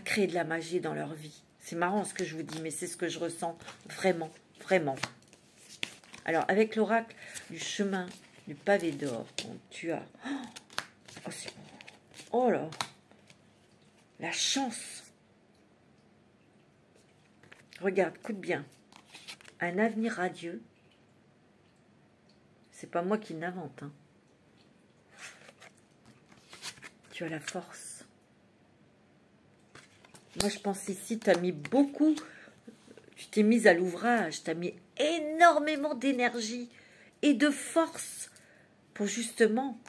créer de la magie dans leur vie. C'est marrant ce que je vous dis, mais c'est ce que je ressens vraiment, vraiment. Alors, avec l'oracle du chemin du pavé d'or, tu as... Oh là, la chance. Regarde, écoute bien. Un avenir radieux. C'est pas moi qui l'invente. Hein. Tu as la force. Moi, je pense ici, tu as mis beaucoup. Tu t'es mise à l'ouvrage. Tu as mis énormément d'énergie et de force pour justement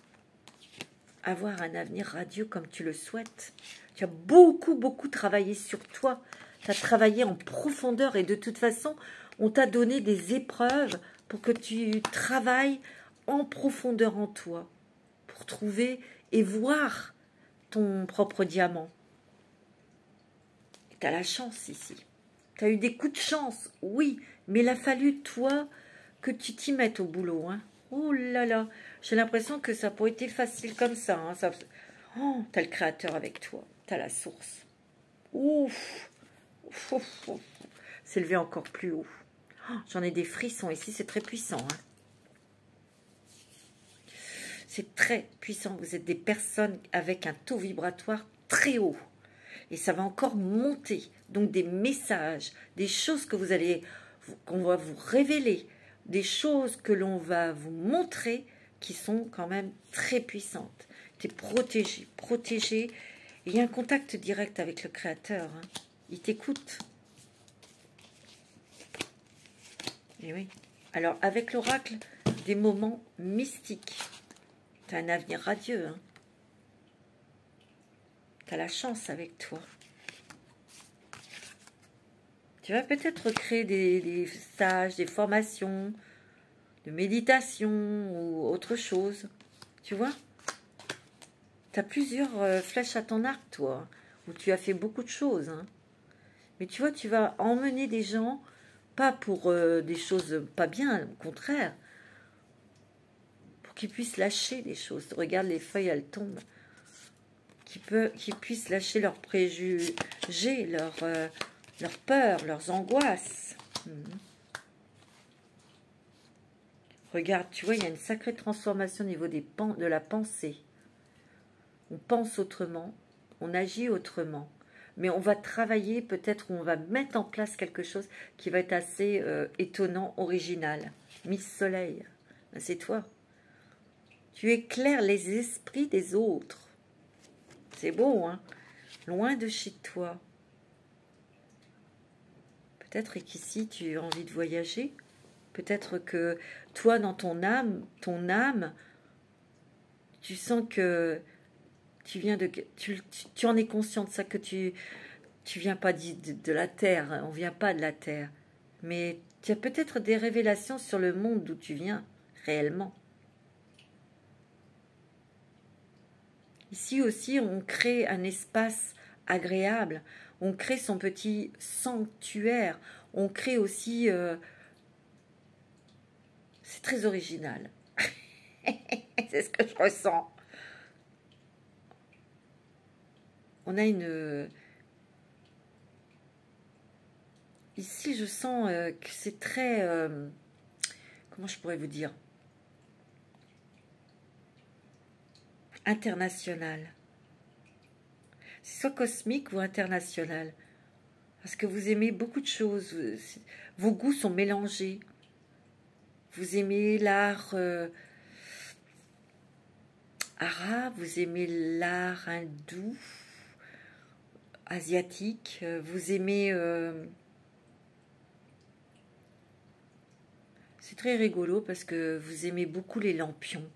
avoir un avenir radieux comme tu le souhaites. Tu as beaucoup, beaucoup travaillé sur toi. Tu as travaillé en profondeur et de toute façon, on t'a donné des épreuves pour que tu travailles en profondeur en toi, pour trouver et voir ton propre diamant. Tu as la chance ici. Tu as eu des coups de chance, oui, mais il a fallu, toi, que tu t'y mettes au boulot. Hein. Oh là là, j'ai l'impression que ça n'a pas été facile comme ça. Hein. Oh, tu as le créateur avec toi, tu as la source. Ouf, ouf, ouf, ouf. C'est levé encore plus haut. Oh, j'en ai des frissons ici, c'est très puissant. Hein. C'est très puissant. Vous êtes des personnes avec un taux vibratoire très haut. Et ça va encore monter. Donc des messages, des choses que qu'on va vous révéler, des choses que l'on va vous montrer qui sont quand même très puissantes. Tu es protégé, protégé. Il y a un contact direct avec le Créateur. Hein. Il t'écoute. Et oui. Alors, avec l'oracle, des moments mystiques. Tu as un avenir radieux. Hein. Tu as la chance avec toi. Tu vas peut-être créer des stages, des formations, de méditation ou autre chose. Tu vois? Tu as plusieurs flèches à ton arc, toi, où tu as fait beaucoup de choses. Hein. Mais tu vois, tu vas emmener des gens, pas pour des choses pas bien, au contraire, qu'ils puissent lâcher les choses. Regarde, les feuilles, elles tombent. Qu'ils puissent lâcher leurs préjugés, leurs peurs, leurs angoisses. Regarde, tu vois, il y a une sacrée transformation au niveau de la pensée. On pense autrement, on agit autrement. Mais on va travailler, peut-être, on va mettre en place quelque chose qui va être assez étonnant, original. Miss Soleil, c'est toi. Tu éclaires les esprits des autres. C'est beau, hein? Loin de chez toi. Peut-être qu'ici, tu as envie de voyager. Peut-être que toi, dans ton âme, tu sens que tu viens de... Tu en es conscient de ça, que tu viens pas de la Terre. On vient pas de la Terre. Mais tu as peut-être des révélations sur le monde d'où tu viens, réellement. Ici aussi, on crée un espace agréable. On crée son petit sanctuaire. On crée aussi... c'est très original. C'est ce que je ressens. On a une... Ici, je sens que c'est très... comment je pourrais vous dire? International. C'est soit cosmique ou international. Parce que vous aimez beaucoup de choses. Vos goûts sont mélangés. Vous aimez l'art arabe, vous aimez l'art hindou, asiatique, vous aimez... c'est très rigolo parce que vous aimez beaucoup les lampions.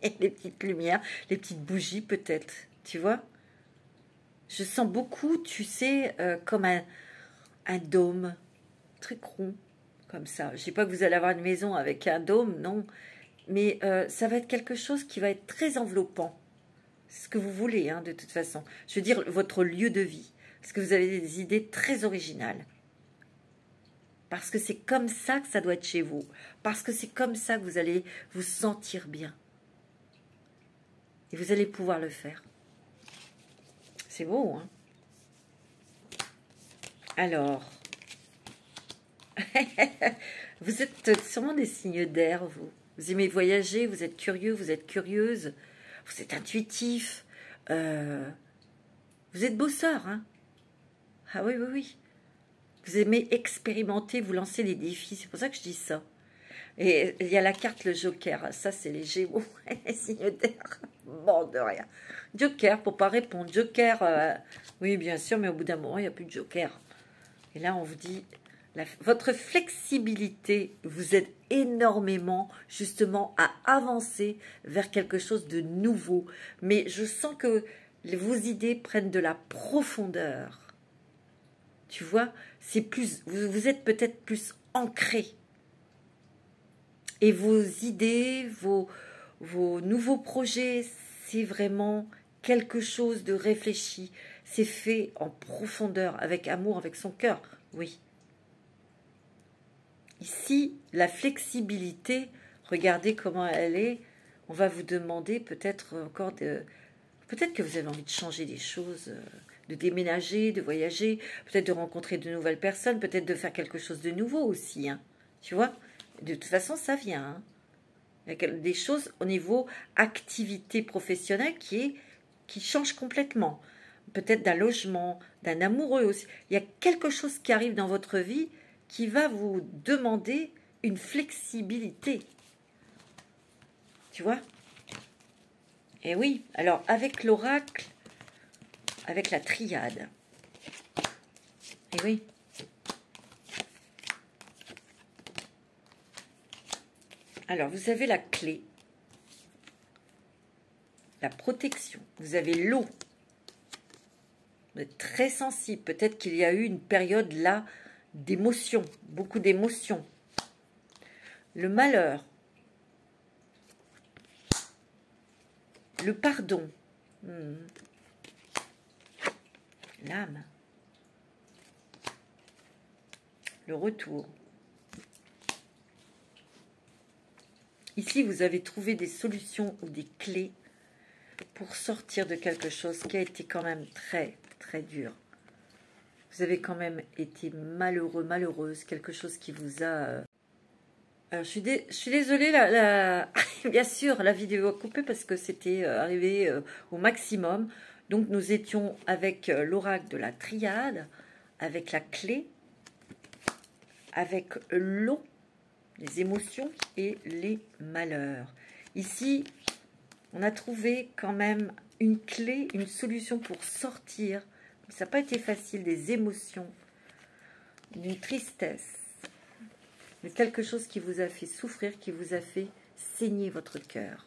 Les petites lumières, les petites bougies peut-être, tu vois. Je sens beaucoup, tu sais, comme un dôme, très rond, comme ça. Je ne dis pas que vous allez avoir une maison avec un dôme, non. Mais ça va être quelque chose qui va être très enveloppant. C'est ce que vous voulez, hein, de toute façon. Je veux dire, votre lieu de vie. Parce que vous avez des idées très originales. Parce que c'est comme ça que ça doit être chez vous. Parce que c'est comme ça que vous allez vous sentir bien. Et vous allez pouvoir le faire. C'est beau, hein? Alors, vous êtes sûrement des signes d'air, vous. Vous aimez voyager, vous êtes curieux, vous êtes curieuse, vous êtes intuitif. Vous êtes bosseur, hein? Ah oui, oui, oui. Vous aimez expérimenter, vous lancer des défis. C'est pour ça que je dis ça. Et il y a la carte, le Joker. Ça, c'est les Gémeaux, les signes d'air. Bon, de rien. Joker, pour pas répondre. Joker, oui, bien sûr, mais au bout d'un moment, il n'y a plus de Joker. Et là, on vous dit, votre flexibilité vous aide énormément, justement, à avancer vers quelque chose de nouveau. Mais je sens que vos idées prennent de la profondeur. Tu vois, c'est plus, vous êtes peut-être plus ancré. Et vos idées, vos nouveaux projets, c'est vraiment quelque chose de réfléchi. C'est fait en profondeur, avec amour, avec son cœur. Oui. Ici, la flexibilité, regardez comment elle est. On va vous demander peut-être encore de... Peut-être que vous avez envie de changer des choses, de déménager, de voyager, peut-être de rencontrer de nouvelles personnes, peut-être de faire quelque chose de nouveau aussi, hein. Tu vois? De toute façon, ça vient, hein. Il y a des choses au niveau activité professionnelle qui change complètement. Peut-être d'un logement, d'un amoureux aussi. Il y a quelque chose qui arrive dans votre vie qui va vous demander une flexibilité. Tu vois? Et oui, alors avec l'oracle, avec la triade. Et oui. Alors, vous avez la clé, la protection, vous avez l'eau. Vous êtes très sensible. Peut-être qu'il y a eu une période là d'émotions, beaucoup d'émotions. Le malheur. Le pardon. L'âme. Le retour. Ici, vous avez trouvé des solutions ou des clés pour sortir de quelque chose qui a été quand même très, très dur. Vous avez quand même été malheureux, malheureuse, quelque chose qui vous a... Alors, je suis désolée, bien sûr, la vidéo a coupé parce que c'était arrivé au maximum. Donc, nous étions avec l'oracle de la triade, avec la clé, avec l'eau, les émotions et les malheurs. Ici, on a trouvé quand même une clé, une solution pour sortir. Ça n'a pas été facile, des émotions, d'une tristesse. Mais quelque chose qui vous a fait souffrir, qui vous a fait saigner votre cœur.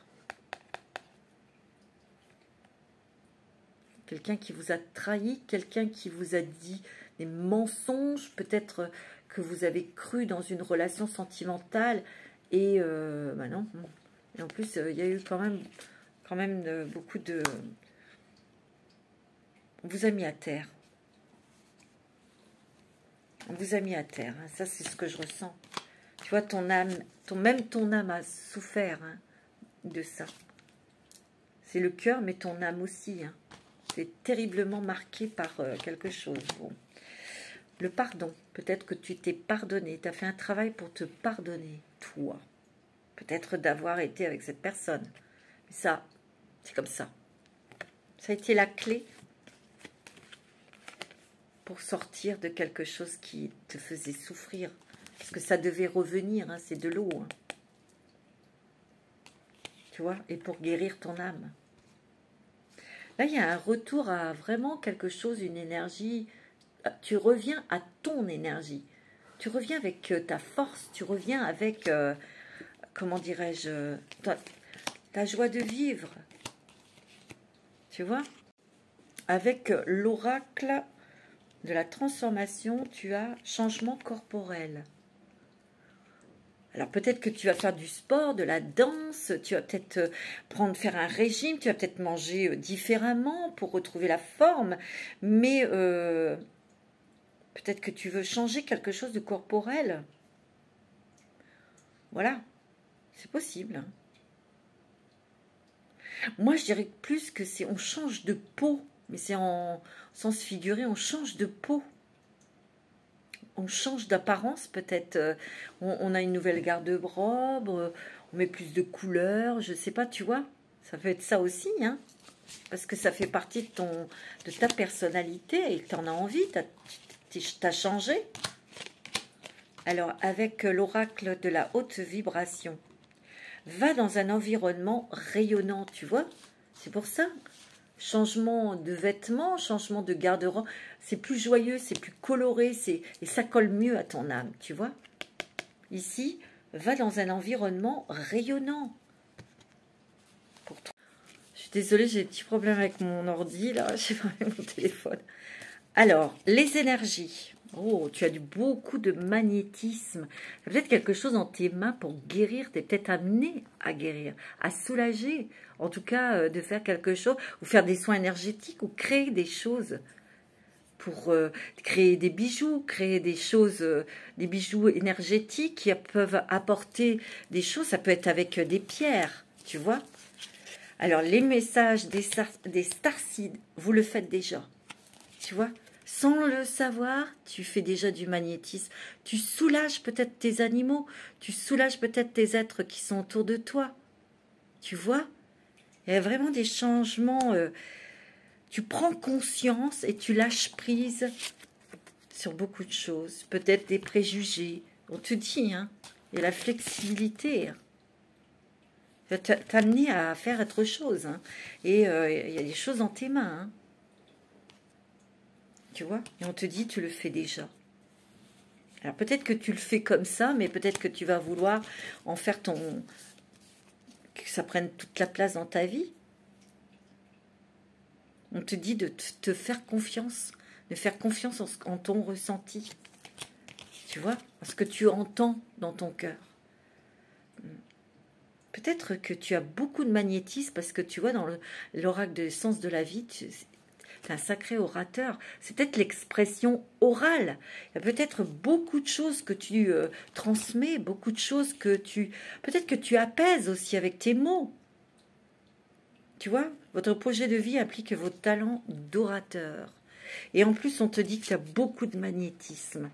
Quelqu'un qui vous a trahi, quelqu'un qui vous a dit des mensonges, peut-être que vous avez cru dans une relation sentimentale et bah non. Et en plus, il y a eu quand même beaucoup de... On vous a mis à terre. On vous a mis à terre. Hein. Ça, c'est ce que je ressens. Tu vois, ton âme, même ton âme a souffert hein, de ça. C'est le cœur, mais ton âme aussi. Hein. C'est terriblement marqué par quelque chose. Bon. Le pardon. Peut-être que tu t'es pardonné. Tu as fait un travail pour te pardonner, toi. Peut-être d'avoir été avec cette personne. Mais ça, c'est comme ça. Ça a été la clé pour sortir de quelque chose qui te faisait souffrir. Parce que ça devait revenir, hein, c'est de l'eau. Hein. Tu vois, et pour guérir ton âme. Là, il y a un retour à vraiment quelque chose, une énergie. Tu reviens à ton énergie. Tu reviens avec ta force, tu reviens avec, comment dirais-je, ta joie de vivre. Tu vois? Avec l'oracle de la transformation, tu as changement corporel. Alors peut-être que tu vas faire du sport, de la danse, tu vas peut-être faire un régime, tu vas peut-être manger différemment pour retrouver la forme, mais peut-être que tu veux changer quelque chose de corporel. Voilà, c'est possible. Moi, je dirais plus que c'est on change de peau, mais c'est en sens figuré, on change de peau. On change d'apparence peut-être, on a une nouvelle garde-robe, on met plus de couleurs, je sais pas, tu vois, ça peut être ça aussi, hein, parce que ça fait partie de ta personnalité et que tu en as envie, t'as changé. Alors, avec l'oracle de la haute vibration, va dans un environnement rayonnant, tu vois, c'est pour ça. Changement de vêtements, changement de garde-robe, c'est plus joyeux, c'est plus coloré, et ça colle mieux à ton âme, tu vois. Ici, va dans un environnement rayonnant. Je suis désolée, j'ai des petits problèmes avec mon ordi, là, j'ai pas mon téléphone. Alors, les énergies. Oh, tu as beaucoup de magnétisme. Tu as peut-être quelque chose dans tes mains pour guérir. Tu es peut-être amené à guérir, à soulager. En tout cas, de faire quelque chose, ou faire des soins énergétiques, ou créer des choses pour créer des bijoux, créer des choses, des bijoux énergétiques qui peuvent apporter des choses. Ça peut être avec des pierres, tu vois. Alors, les messages des starseeds, vous le faites déjà, tu vois. Sans le savoir, tu fais déjà du magnétisme. Tu soulages peut-être tes animaux. Tu soulages peut-être tes êtres qui sont autour de toi. Tu vois? Il y a vraiment des changements. Tu prends conscience et tu lâches prise sur beaucoup de choses. Peut-être des préjugés. On te dit, hein? Il y a la flexibilité. Ça va t'amener à faire autre chose. Hein? Et il y a des choses dans tes mains. Hein? Tu vois, et on te dit, tu le fais déjà. Alors peut-être que tu le fais comme ça, mais peut-être que tu vas vouloir en faire que ça prenne toute la place dans ta vie. On te dit de te faire confiance, de faire confiance en ton ressenti. Tu vois, en ce que tu entends dans ton cœur. Peut-être que tu as beaucoup de magnétisme parce que tu vois, dans l'oracle de sens de la vie, tu es un sacré orateur. C'est peut-être l'expression orale. Il y a peut-être beaucoup de choses que tu transmets, beaucoup de choses que tu... Peut-être que tu apaises aussi avec tes mots. Tu vois, votre projet de vie implique votre talent d'orateur. Et en plus, on te dit que tu as beaucoup de magnétisme.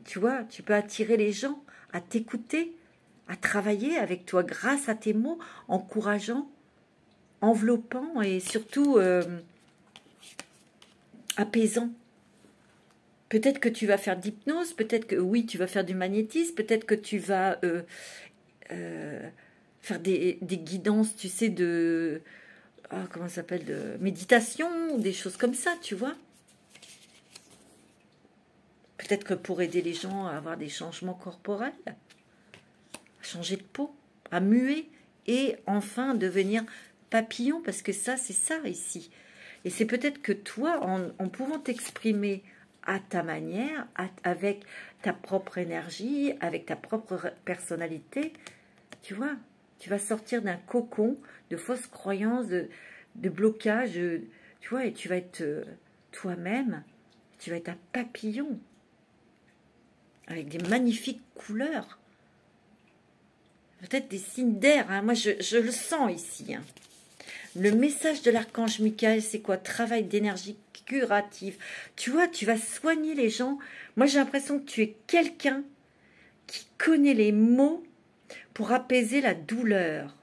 Tu vois, tu peux attirer les gens à t'écouter, à travailler avec toi grâce à tes mots, encourageant, enveloppant et surtout apaisant. Peut-être que tu vas faire d'hypnose, peut-être que oui, tu vas faire du magnétisme, peut-être que tu vas faire des guidances, tu sais, de... comment ça s'appelle, de méditation, des choses comme ça, tu vois. Peut-être que pour aider les gens à avoir des changements corporels, à changer de peau, à muer et enfin devenir papillon, parce que ça, c'est ça ici. Et c'est peut-être que toi, en pouvant t'exprimer à ta manière, avec ta propre énergie, avec ta propre personnalité, tu vois, tu vas sortir d'un cocon de fausses croyances, de blocage, tu vois, et tu vas être toi-même, tu vas être un papillon, avec des magnifiques couleurs. Peut-être des signes d'air, hein. Moi je le sens ici. Hein. Le message de l'archange Michael, c'est quoi? Travail d'énergie curative. Tu vois, tu vas soigner les gens. Moi j'ai l'impression que tu es quelqu'un qui connaît les mots pour apaiser la douleur.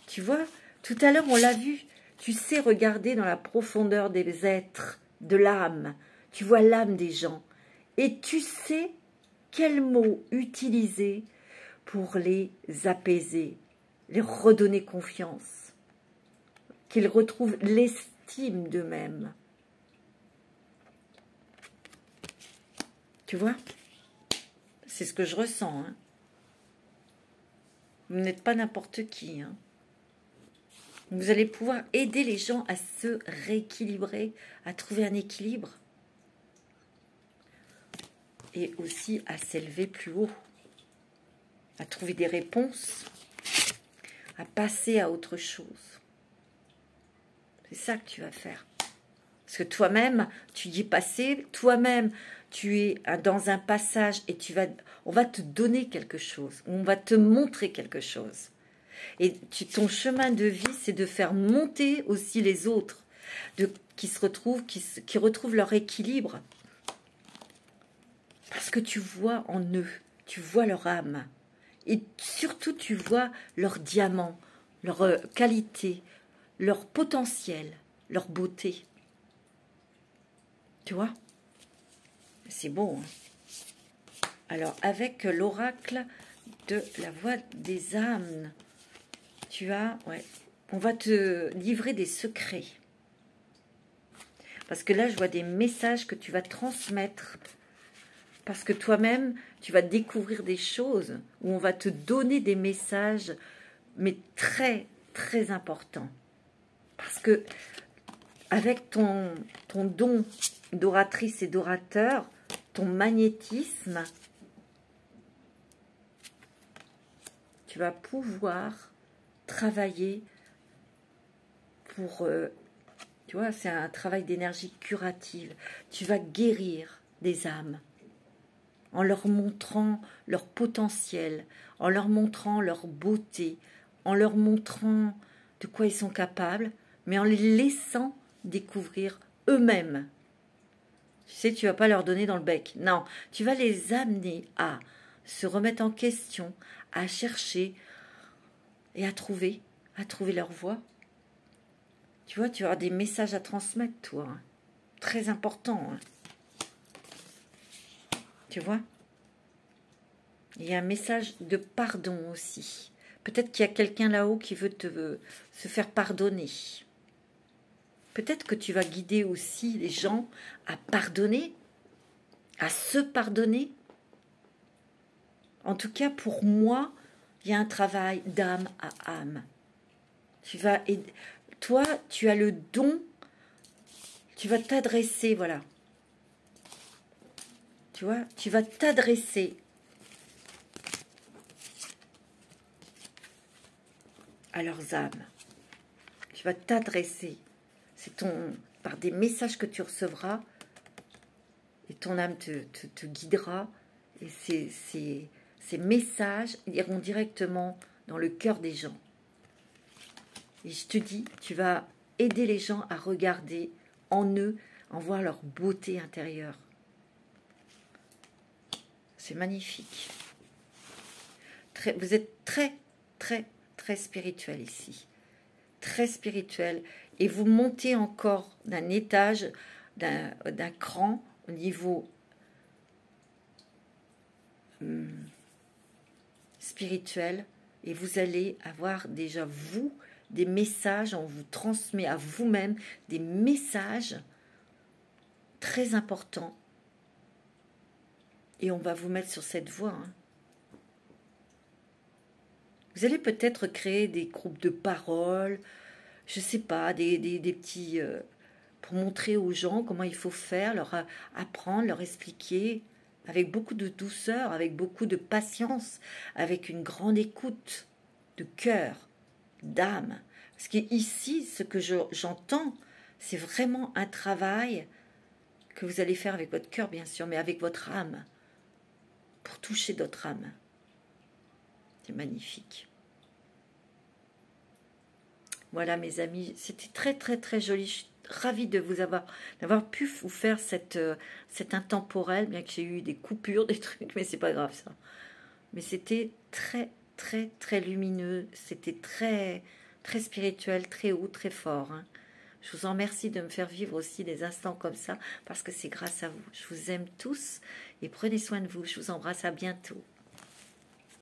Tu vois, tout à l'heure on l'a vu, tu sais regarder dans la profondeur des êtres, de l'âme. Tu vois l'âme des gens. Et tu sais quels mots utiliser pour les apaiser, les redonner confiance, qu'ils retrouvent l'estime d'eux-mêmes. Tu vois? C'est ce que je ressens. Hein. Vous n'êtes pas n'importe qui. Hein. Vous allez pouvoir aider les gens à se rééquilibrer, à trouver un équilibre. Et aussi à s'élever plus haut, à trouver des réponses, à passer à autre chose. C'est ça que tu vas faire. Parce que toi-même, tu y es passé, toi-même, tu es dans un passage et on va te donner quelque chose, on va te montrer quelque chose. Et ton chemin de vie, c'est de faire monter aussi les autres, qui retrouvent leur équilibre. Parce que tu vois en eux, tu vois leur âme. Et surtout, tu vois leur diamant, leur qualité, leur potentiel, leur beauté. Tu vois? C'est beau. Hein? Alors, avec l'oracle de la voix des âmes, on va te livrer des secrets. Parce que là, je vois des messages que tu vas transmettre. Parce que toi-même, tu vas découvrir des choses où on va te donner des messages, mais très, très importants. Parce que avec ton don d'oratrice et d'orateur, ton magnétisme, tu vas pouvoir travailler pour... tu vois, c'est un travail d'énergie curative. Tu vas guérir des âmes. En leur montrant leur potentiel, en leur montrant leur beauté, en leur montrant de quoi ils sont capables, mais en les laissant découvrir eux-mêmes. Tu sais, tu ne vas pas leur donner dans le bec. Non, tu vas les amener à se remettre en question, à chercher et à trouver leur voie. Tu vois, tu auras des messages à transmettre, toi. Hein. Très important. Hein. Tu vois? Il y a un message de pardon aussi. Peut-être qu'il y a quelqu'un là-haut qui veut se faire pardonner. Peut-être que tu vas guider aussi les gens à pardonner, à se pardonner. En tout cas, pour moi, il y a un travail d'âme à âme. Toi, tu as le don, tu vas t'adresser, voilà. Tu vois, tu vas t'adresser à leurs âmes. Tu vas t'adresser. C'est par des messages que tu recevras. Et ton âme te guidera. Et ces messages iront directement dans le cœur des gens. Et je te dis, tu vas aider les gens à regarder en eux, en voir leur beauté intérieure. C'est magnifique. Vous êtes très, très, très spirituel ici. Très spirituel. Et vous montez encore d'un étage, d'un cran au niveau spirituel. Et vous allez avoir déjà, vous, des messages. On vous transmet à vous-même des messages très importants. Et on va vous mettre sur cette voie. Hein. Vous allez peut-être créer des groupes de parole, je ne sais pas, des petits... pour montrer aux gens comment il faut faire, leur apprendre, leur expliquer, avec beaucoup de douceur, avec beaucoup de patience, avec une grande écoute de cœur, d'âme. Parce qu'ici, ce que j'entends, c'est vraiment un travail que vous allez faire avec votre cœur, bien sûr, mais avec votre âme, pour toucher d'autres âmes. C'est magnifique. Voilà mes amis, c'était très très très joli. Je suis ravie de d'avoir pu vous faire cette intemporel, bien que j'ai eu des coupures, des trucs, mais c'est pas grave ça. Mais c'était très très très lumineux, c'était très très spirituel, très haut, très fort. Hein. Je vous en remercie de me faire vivre aussi des instants comme ça, parce que c'est grâce à vous. Je vous aime tous et prenez soin de vous. Je vous embrasse, à bientôt.